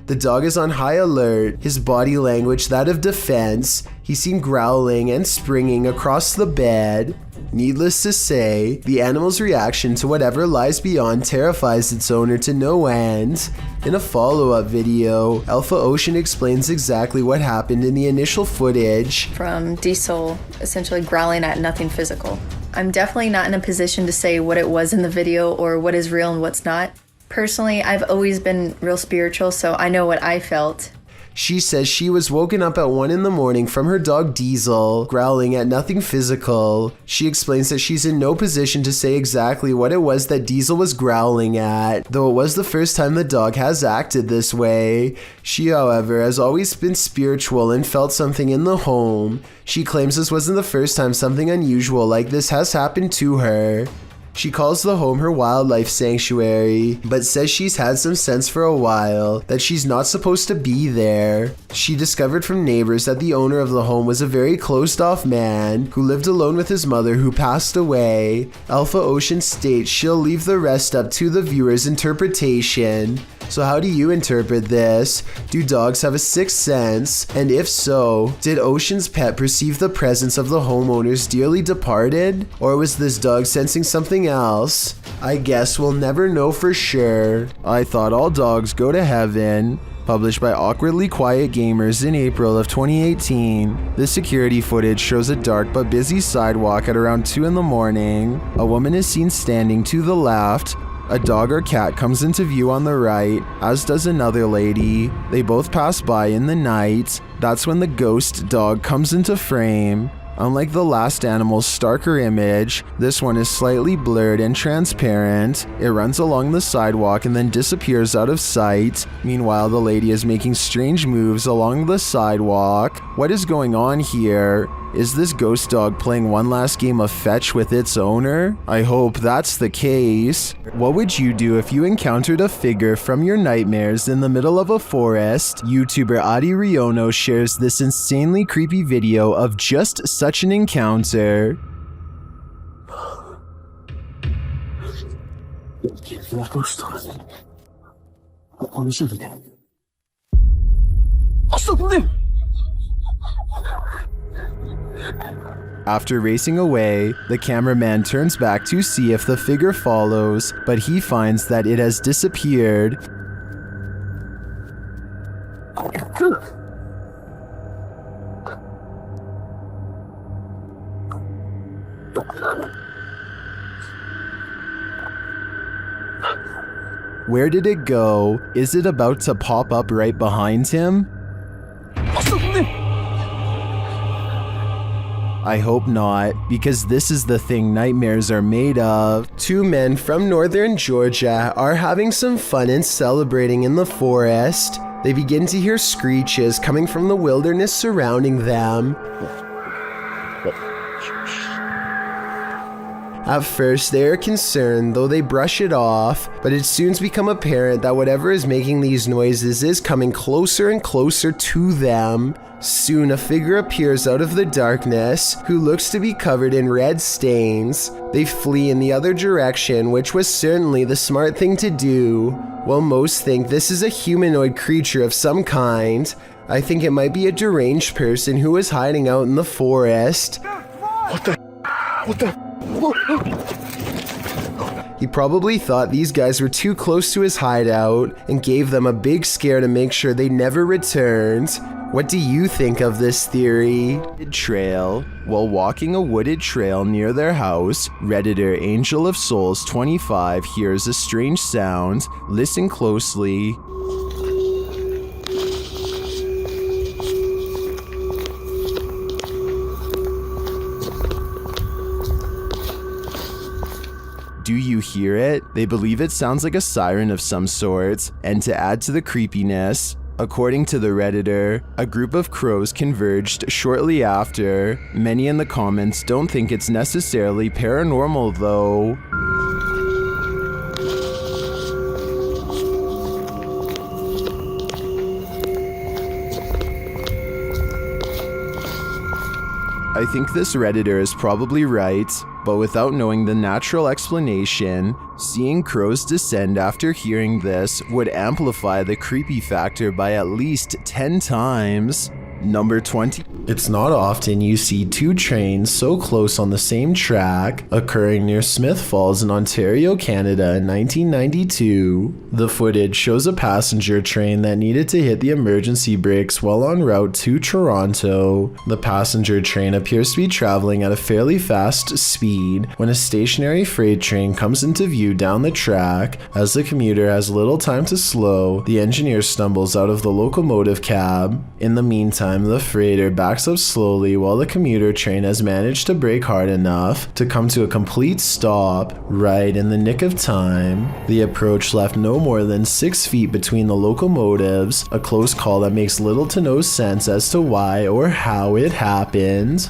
The dog is on high alert, his body language that of defense. He's seen growling and springing across the bed. Needless to say, the animal's reaction to whatever lies beyond terrifies its owner to no end. In a follow-up video, Alpha Ocean explains exactly what happened in the initial footage. From Diesel essentially growling at nothing physical. I'm definitely not in a position to say what it was in the video or what is real and what's not. Personally, I've always been real spiritual, so I know what I felt. She says she was woken up at 1 in the morning from her dog Diesel, growling at nothing physical. She explains that she's in no position to say exactly what it was that Diesel was growling at, though it was the first time the dog has acted this way. She, however, has always been spiritual and felt something in the home. She claims this wasn't the first time something unusual like this has happened to her. She calls the home her wildlife sanctuary, but says she's had some sense for a while that she's not supposed to be there. She discovered from neighbors that the owner of the home was a very closed-off man who lived alone with his mother who passed away. Alpha Ocean states she'll leave the rest up to the viewer's interpretation. So how do you interpret this? Do dogs have a sixth sense? And if so, did Ocean's pet perceive the presence of the homeowner's dearly departed? Or was this dog sensing something else? I guess we'll never know for sure. I Thought All Dogs Go to Heaven, published by Awkwardly Quiet Gamers in April of 2018. This security footage shows a dark but busy sidewalk at around 2 in the morning. A woman is seen standing to the left. A dog or cat comes into view on the right, as does another lady. They both pass by in the night. That's when the ghost dog comes into frame. Unlike the last animal's starker image, this one is slightly blurred and transparent. It runs along the sidewalk and then disappears out of sight. Meanwhile, the lady is making strange moves along the sidewalk. What is going on here? Is this ghost dog playing one last game of fetch with its owner? I hope that's the case. What would you do if you encountered a figure from your nightmares in the middle of a forest? YouTuber Adi Riono shares this insanely creepy video of just such an encounter. After racing away, the cameraman turns back to see if the figure follows, but he finds that it has disappeared. Where did it go? Is it about to pop up right behind him? I hope not, because this is the thing nightmares are made of. 2 men from northern Georgia are having some fun and celebrating in the forest. They begin to hear screeches coming from the wilderness surrounding them. At first, they are concerned, though they brush it off, but it soon becomes apparent that whatever is making these noises is coming closer and closer to them. Soon, a figure appears out of the darkness, who looks to be covered in red stains. They flee in the other direction, which was certainly the smart thing to do. While most think this is a humanoid creature of some kind, I think it might be a deranged person who is hiding out in the forest. What the? He probably thought these guys were too close to his hideout and gave them a big scare to make sure they never returned. What do you think of this theory? Trail. While walking a wooded trail near their house, Redditor Angel of Souls 25 hears a strange sound. Listen closely. Do you hear it? They believe it sounds like a siren of some sort, and to add to the creepiness, according to the Redditor, a group of crows converged shortly after. Many in the comments don't think it's necessarily paranormal though. I think this Redditor is probably right, but without knowing the natural explanation, seeing crows descend after hearing this would amplify the creepy factor by at least 10 times. Number 20. It's not often you see two trains so close on the same track, occurring near Smith Falls in Ontario, Canada in 1992. The footage shows a passenger train that needed to hit the emergency brakes while en route to Toronto. The passenger train appears to be traveling at a fairly fast speed when a stationary freight train comes into view down the track. As the commuter has little time to slow, the engineer stumbles out of the locomotive cab. In the meantime, the freighter backs up slowly while the commuter train has managed to brake hard enough to come to a complete stop right in the nick of time. The approach left no more than 6 feet between the locomotives, a close call that makes little to no sense as to why or how it happened.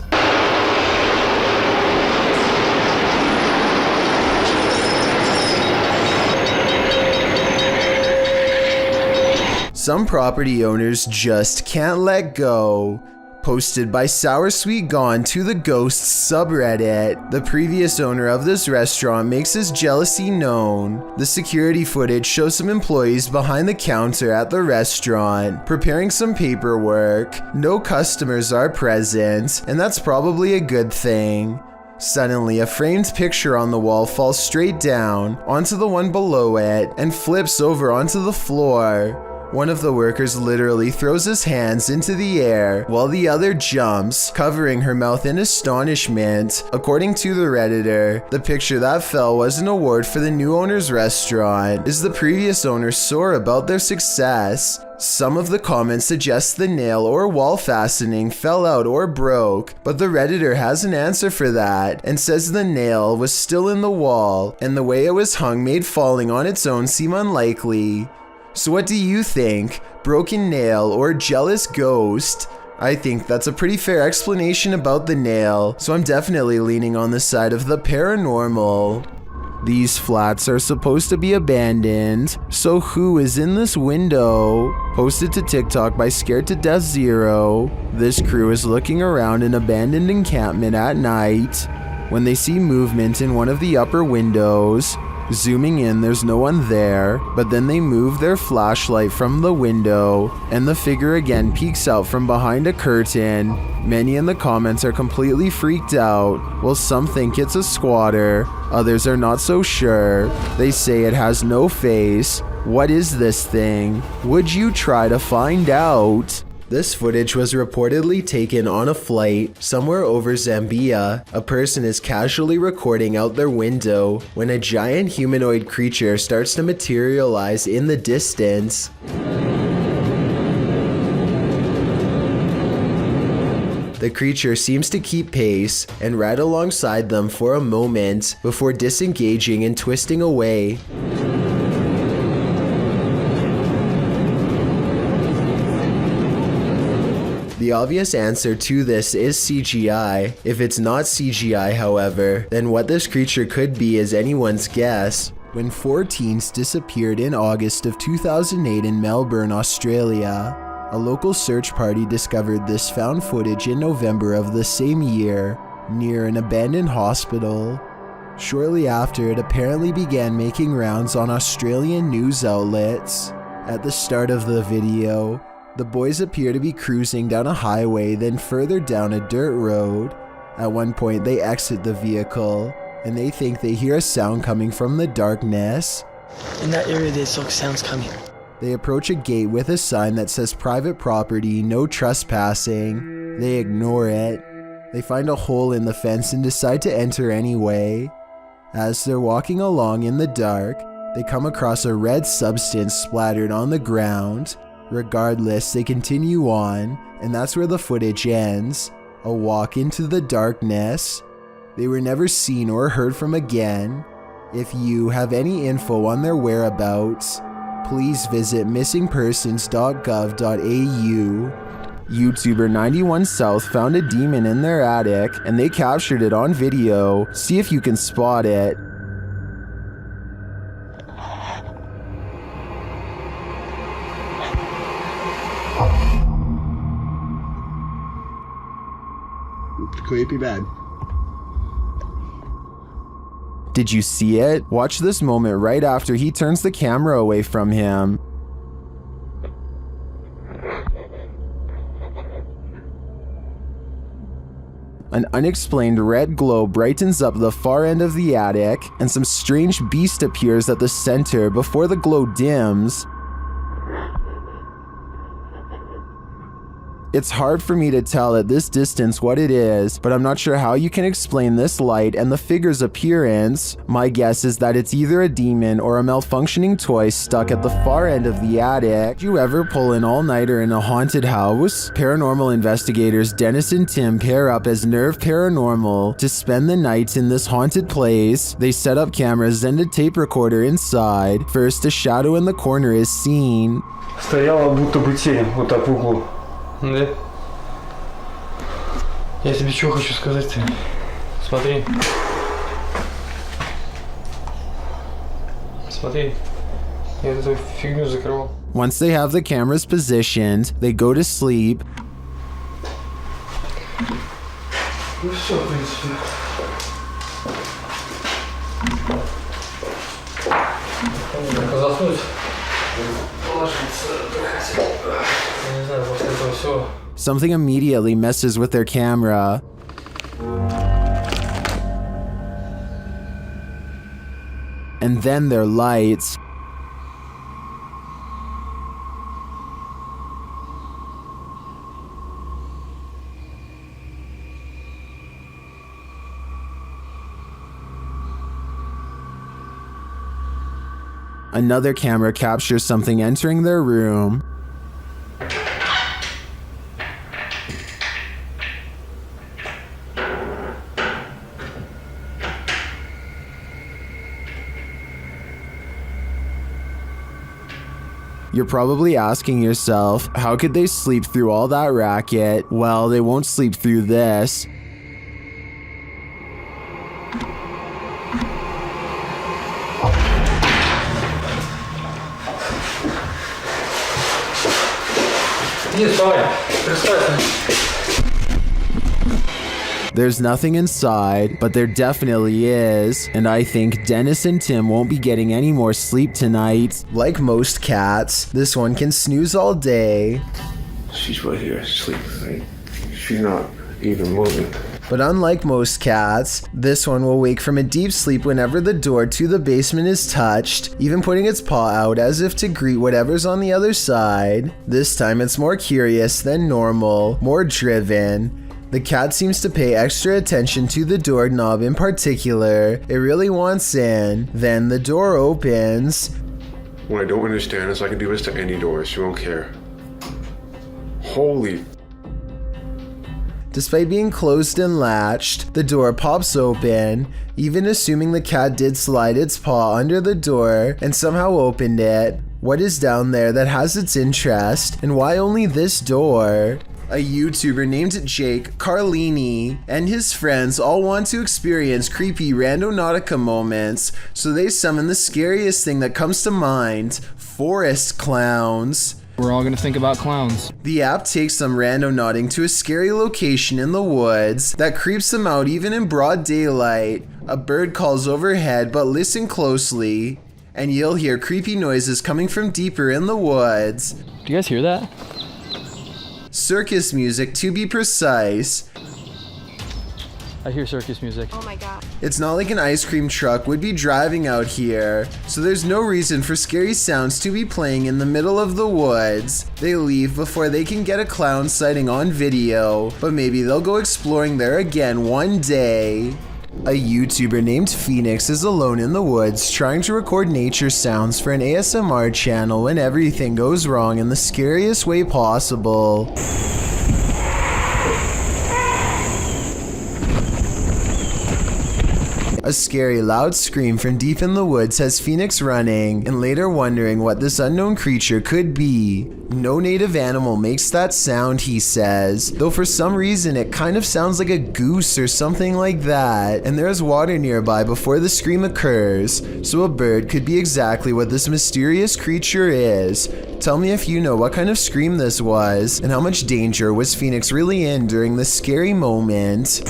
Some property owners just can't let go. Posted by Sour Sweet Gone to the Ghosts subreddit. The previous owner of this restaurant makes his jealousy known. The security footage shows some employees behind the counter at the restaurant, preparing some paperwork. No customers are present, and that's probably a good thing. Suddenly, a framed picture on the wall falls straight down onto the one below it and flips over onto the floor. One of the workers literally throws his hands into the air while the other jumps, covering her mouth in astonishment. According to the Redditor, the picture that fell was an award for the new owner's restaurant. Is the previous owner sore about their success? Some of the comments suggest the nail or wall fastening fell out or broke, but the Redditor has an answer for that and says the nail was still in the wall and the way it was hung made falling on its own seem unlikely. So what do you think? Broken nail or jealous ghost? I think that's a pretty fair explanation about the nail, so I'm definitely leaning on the side of the paranormal. These flats are supposed to be abandoned, so who is in this window? Posted to TikTok by Scared to Death Zero. This crew is looking around an abandoned encampment at night when they see movement in one of the upper windows. Zooming in, there's no one there, but then they move their flashlight from the window, and the figure again peeks out from behind a curtain. Many in the comments are completely freaked out, while some think it's a squatter, others are not so sure. They say it has no face. What is this thing? Would you try to find out? This footage was reportedly taken on a flight somewhere over Zambia. A person is casually recording out their window when a giant humanoid creature starts to materialize in the distance. The creature seems to keep pace and ride alongside them for a moment before disengaging and twisting away. The The obvious answer to this is CGI. If it's not CGI, however, then what this creature could be is anyone's guess. When 4 teens disappeared in August of 2008 in Melbourne, Australia, a local search party discovered this found footage in November of the same year near an abandoned hospital. Shortly after, it apparently began making rounds on Australian news outlets. At the start of the video, the boys appear to be cruising down a highway, then further down a dirt road. At one point, they exit the vehicle, and they think they hear a sound coming from the darkness. In that area, there's sounds coming. They approach a gate with a sign that says private property, no trespassing. They ignore it. They find a hole in the fence and decide to enter anyway. As they're walking along in the dark, they come across a red substance splattered on the ground. Regardless, they continue on, and that's where the footage ends. A walk into the darkness. They were never seen or heard from again. If you have any info on their whereabouts, please visit missingpersons.gov.au. YouTuber 91 South found a demon in their attic, and they captured it on video. See if you can spot it. Creepy bad. Did you see it? Watch this moment right after he turns the camera away from him. An unexplained red glow brightens up the far end of the attic, and some strange beast appears at the center before the glow dims. It's hard for me to tell at this distance what it is, but I'm not sure how you can explain this light and the figure's appearance. My guess is that it's either a demon or a malfunctioning toy stuck at the far end of the attic. Did you ever pull an all-nighter in a haunted house? Paranormal investigators Dennis and Tim pair up as Nerve Paranormal to spend the nights in this haunted place. They set up cameras and a tape recorder inside. First, a shadow in the corner is seen. Стояла будто бы тень вот так в углу. Да. Я тебе что хочу сказать-то? Смотри. Смотри. Я эту фигню закрывал. Once they have the cameras positioned, they go to sleep. Ну все, в принципе. Только заснуть. Ложиться хотел. Я не знаю, после этого все. Something immediately messes with their camera. And then their lights. Another camera captures something entering their room. You're probably asking yourself, how could they sleep through all that racket? Well, they won't sleep through this. There's nothing inside, but there definitely is, and I think Dennis and Tim won't be getting any more sleep tonight. Like most cats, this one can snooze all day. She's right here, sleeping, right? She's not even moving. But unlike most cats, this one will wake from a deep sleep whenever the door to the basement is touched, even putting its paw out as if to greet whatever's on the other side. This time it's more curious than normal, more driven. The cat seems to pay extra attention to the doorknob in particular. It really wants in. Then the door opens. What I don't understand is I can do this to any door. She won't care. Holy. Despite being closed and latched, the door pops open, even assuming the cat did slide its paw under the door and somehow opened it. What is down there that has its interest, and why only this door? A YouTuber named Jake Carlini and his friends all want to experience creepy randonautica moments, so they summon the scariest thing that comes to mind, forest clowns. We're all gonna think about clowns. The app takes them randonauting to a scary location in the woods that creeps them out even in broad daylight. A bird calls overhead, but listen closely, and you'll hear creepy noises coming from deeper in the woods. Do you guys hear that? Circus music, to be precise. I hear circus music. Oh my god. It's not like an ice cream truck would be driving out here, so there's no reason for scary sounds to be playing in the middle of the woods. They leave before they can get a clown sighting on video, but maybe they'll go exploring there again one day. A YouTuber named Phoenix is alone in the woods trying to record nature sounds for an ASMR channel when everything goes wrong in the scariest way possible. A scary loud scream from deep in the woods has Phoenix running and later wondering what this unknown creature could be. No native animal makes that sound, he says, though for some reason it kind of sounds like a goose or something like that, and there's water nearby before the scream occurs, so a bird could be exactly what this mysterious creature is. Tell me if you know what kind of scream this was, and how much danger was Phoenix really in during this scary moment.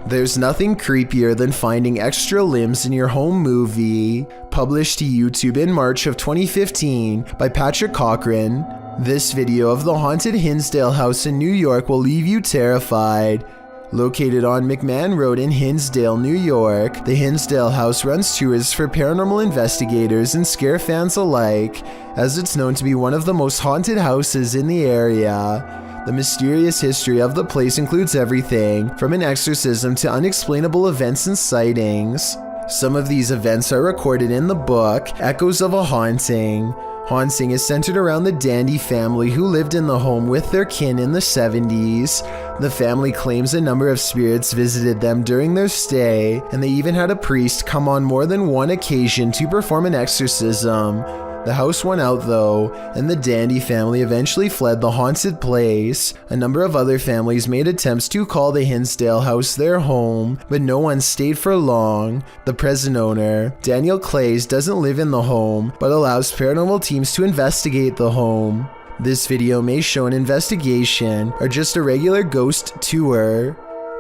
There's nothing creepier than finding extra limbs in your home movie. Published to YouTube in March of 2015 by Patrick Cochran. This video of the haunted Hinsdale House in New York will leave you terrified. Located on McMahon Road in Hinsdale, New York, the Hinsdale House runs tours for paranormal investigators and scare fans alike, as it's known to be one of the most haunted houses in the area. The mysterious history of the place includes everything from an exorcism to unexplainable events and sightings. Some of these events are recorded in the book, Echoes of a Haunting. Haunting is centered around the Dandy family who lived in the home with their kin in the 70s. The family claims a number of spirits visited them during their stay, and they even had a priest come on more than one occasion to perform an exorcism. The house won out though, and the Dandy family eventually fled the haunted place. A number of other families made attempts to call the Hinsdale house their home, but no one stayed for long. The present owner, Daniel Clays, doesn't live in the home, but allows paranormal teams to investigate the home. This video may show an investigation, or just a regular ghost tour.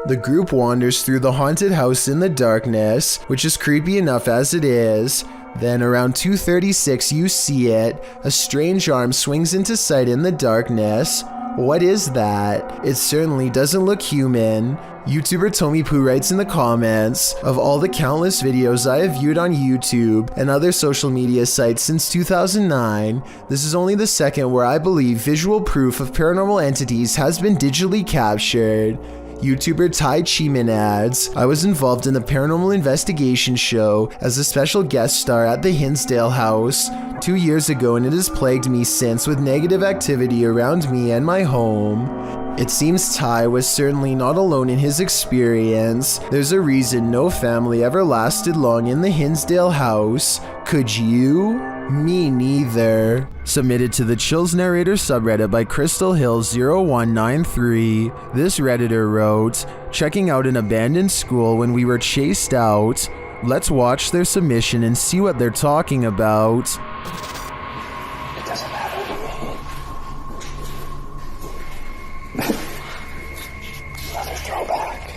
The group wanders through the haunted house in the darkness, which is creepy enough as it is. Then around 2:36 you see it. A strange arm swings into sight in the darkness. What is that? It certainly doesn't look human. YouTuber Tommy Poo writes in the comments, of all the countless videos I have viewed on YouTube and other social media sites since 2009, this is only the second where I believe visual proof of paranormal entities has been digitally captured. YouTuber Ty Cheeman adds, I was involved in the paranormal investigation show as a special guest star at the Hinsdale House 2 years ago, and it has plagued me since with negative activity around me and my home. It seems Ty was certainly not alone in his experience. There's a reason no family ever lasted long in the Hinsdale House. Could you? Me neither. Submitted to the Chills Narrator subreddit by Crystal Hill 0193. This redditor wrote, checking out an abandoned school when we were chased out. Let's watch their submission and see what they're talking about. It doesn't matter to me. Another throwback.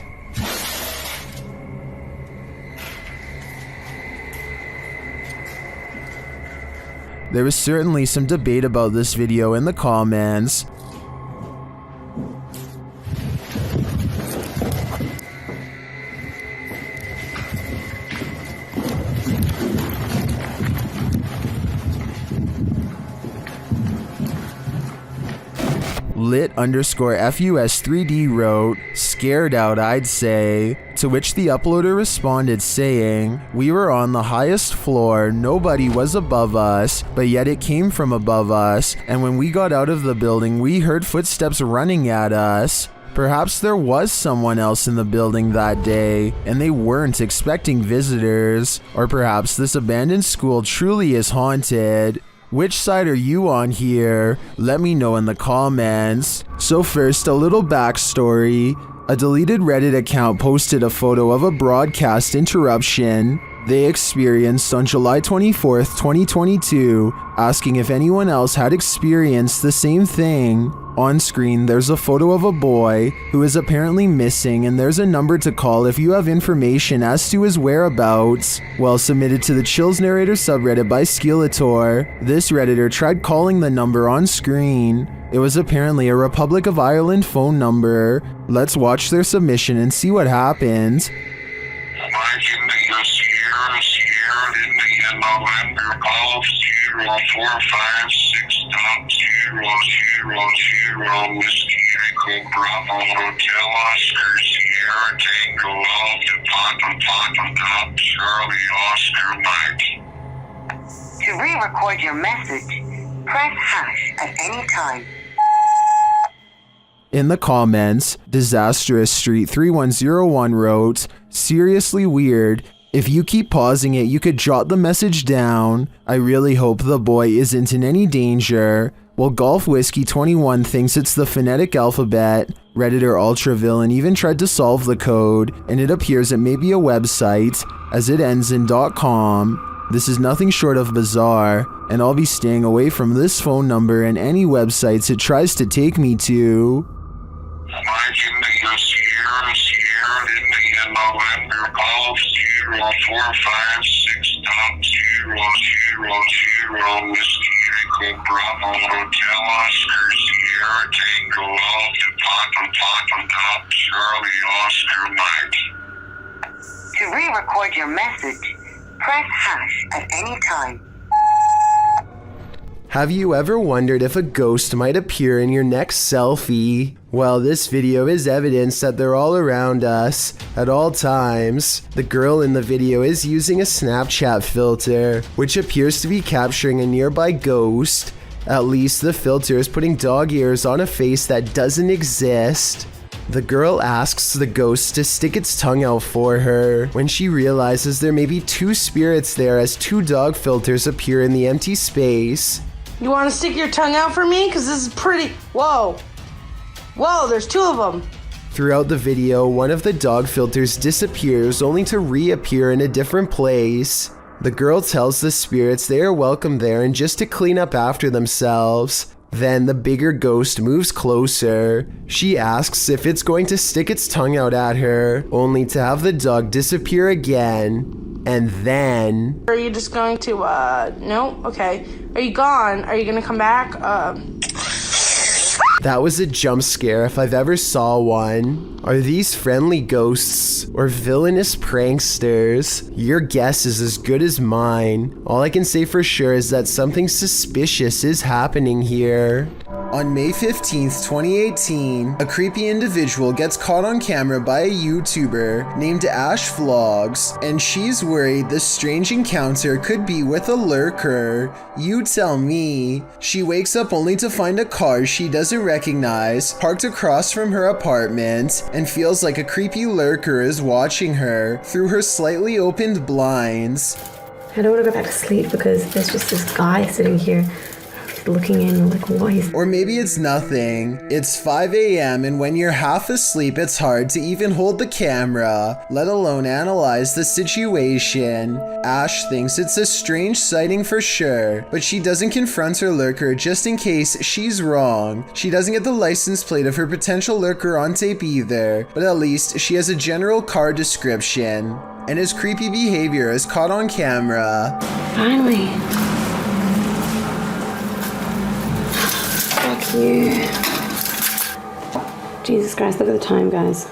There was certainly some debate about this video in the comments. Lit_FUS3D wrote, scared out I'd say, to which the uploader responded saying, we were on the highest floor, nobody was above us, but yet it came from above us, and when we got out of the building we heard footsteps running at us. Perhaps there was someone else in the building that day, and they weren't expecting visitors, or perhaps this abandoned school truly is haunted. Which side are you on here? Let me know in the comments. So first, a little backstory. A deleted Reddit account posted a photo of a broadcast interruption they experienced on July 24th, 2022, asking if anyone else had experienced the same thing. On screen, there's a photo of a boy who is apparently missing, and there's a number to call if you have information as to his whereabouts. Well, submitted to the Chills Narrator subreddit by Skeletor, this Redditor tried calling the number on screen. It was apparently a Republic of Ireland phone number. Let's watch their submission and see what happens. November Golf 0456.000 Whiskey Echo Bravo Hotel Oscar Sierra Tango Alpha Papa Top Charlie Oscar Mike. To re-record your message, press hash at any time. In the comments, Disastrous Street 3101 wrote, "Seriously weird. If you keep pausing it, you could jot the message down. I really hope the boy isn't in any danger." Well, Golf Whiskey 21 thinks it's the phonetic alphabet. Redditor Ultravillain even tried to solve the code, and it appears it may be a website, as it ends in .com. This is nothing short of bizarre, and I'll be staying away from this phone number and any websites it tries to take me to. November Golf 0456.000 Whiskey Echo Bravo Hotel Oscar Sierra Tango Alpha Papa Top Charlie Oscar Mike. To re-record your message, press hash at any time. Have you ever wondered if a ghost might appear in your next selfie? Well, this video is evidence that they're all around us at all times. The girl in the video is using a Snapchat filter, which appears to be capturing a nearby ghost. At least the filter is putting dog ears on a face that doesn't exist. The girl asks the ghost to stick its tongue out for her when she realizes there may be two spirits there as two dog filters appear in the empty space. You want to stick your tongue out for me? Because this is pretty... Whoa. Whoa, there's two of them. Throughout the video, one of the dog filters disappears only to reappear in a different place. The girl tells the spirits they are welcome there and just to clean up after themselves. Then the bigger ghost moves closer. She asks if it's going to stick its tongue out at her, only to have the dog disappear again. And then... Are you just going to, no? Okay. Are you gone? Are you gonna come back? That was a jump scare if I've ever saw one. Are these friendly ghosts or villainous pranksters? Your guess is as good as mine. All I can say for sure is that something suspicious is happening here. On May 15th, 2018, a creepy individual gets caught on camera by a YouTuber named Ash Vlogs, and she's worried this strange encounter could be with a lurker. You tell me. She wakes up only to find a car she doesn't recognize parked across from her apartment and feels like a creepy lurker is watching her through her slightly opened blinds. I don't want to go back to sleep because there's just this guy sitting here looking in like, what is... Or maybe it's nothing. It's 5 a.m. and when you're half asleep, it's hard to even hold the camera, let alone analyze the situation. Ash thinks it's a strange sighting for sure, but she doesn't confront her lurker just in case she's wrong. She doesn't get the license plate of her potential lurker on tape either, but at least she has a general car description. And his creepy behavior is caught on camera. Finally. You. Jesus Christ, look at the time, guys.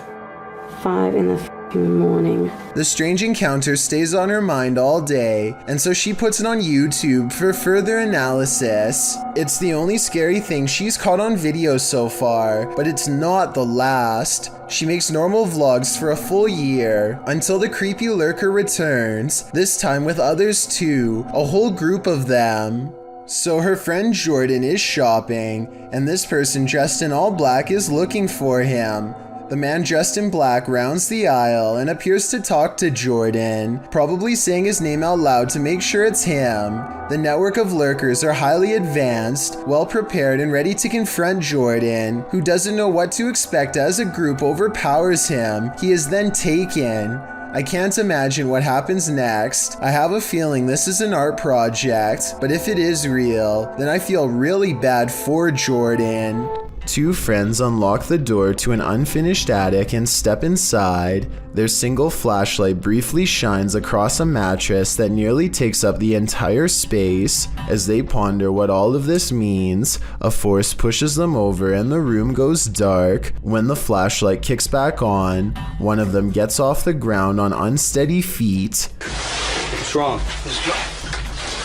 5 in the morning. The strange encounter stays on her mind all day, and so she puts it on YouTube for further analysis. It's the only scary thing she's caught on video so far, but it's not the last. She makes normal vlogs for a full year, until the creepy lurker returns, this time with others too, a whole group of them. So her friend Jordan is shopping, and this person dressed in all black is looking for him. The man dressed in black rounds the aisle and appears to talk to Jordan, probably saying his name out loud to make sure it's him. The network of lurkers are highly advanced, well prepared, and ready to confront Jordan, who doesn't know what to expect as a group overpowers him. He is then taken. I can't imagine what happens next. I have a feeling this is an art project, but if it is real, then I feel really bad for Jordan. Two friends unlock the door to an unfinished attic and step inside. Their single flashlight briefly shines across a mattress that nearly takes up the entire space. As they ponder what all of this means, a force pushes them over and the room goes dark. When the flashlight kicks back on, one of them gets off the ground on unsteady feet. What's wrong? Just go.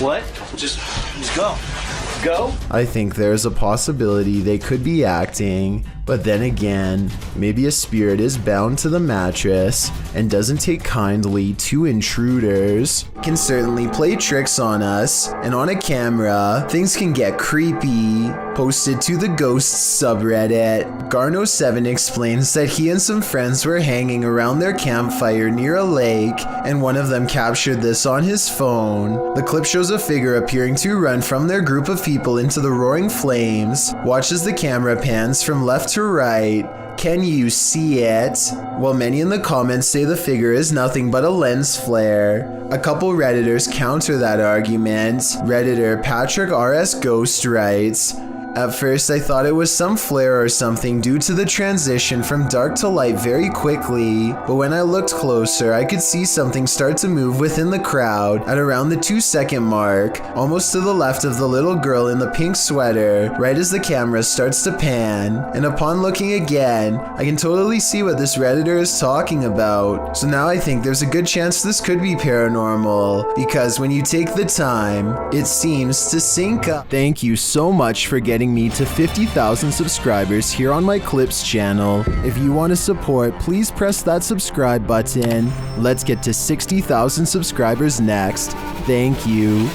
What? Just go. Go? I think there's a possibility they could be acting, but then again, maybe a spirit is bound to the mattress and doesn't take kindly to intruders. Can certainly play tricks on us, and on a camera, things can get creepy. Posted to the Ghosts subreddit, Garno7 explains that he and some friends were hanging around their campfire near a lake, and one of them captured this on his phone. The clip shows a figure appearing to run from their group of people into the roaring flames. Watch as the camera pans from left to right. Can you see it? While many in the comments say the figure is nothing but a lens flare. A couple Redditors counter that argument. Redditor Patrick RS Ghost writes, "At first I thought it was some flare or something due to the transition from dark to light very quickly, but when I looked closer I could see something start to move within the crowd at around the 2-second mark, almost to the left of the little girl in the pink sweater, right as the camera starts to pan, and upon looking again, I can totally see what this Redditor is talking about. So now I think there's a good chance this could be paranormal, because when you take the time, it seems to sync up." Thank you so much for getting me to 50,000 subscribers here on my Clips channel. If you want to support, please press that subscribe button. Let's get to 60,000 subscribers next. Thank you.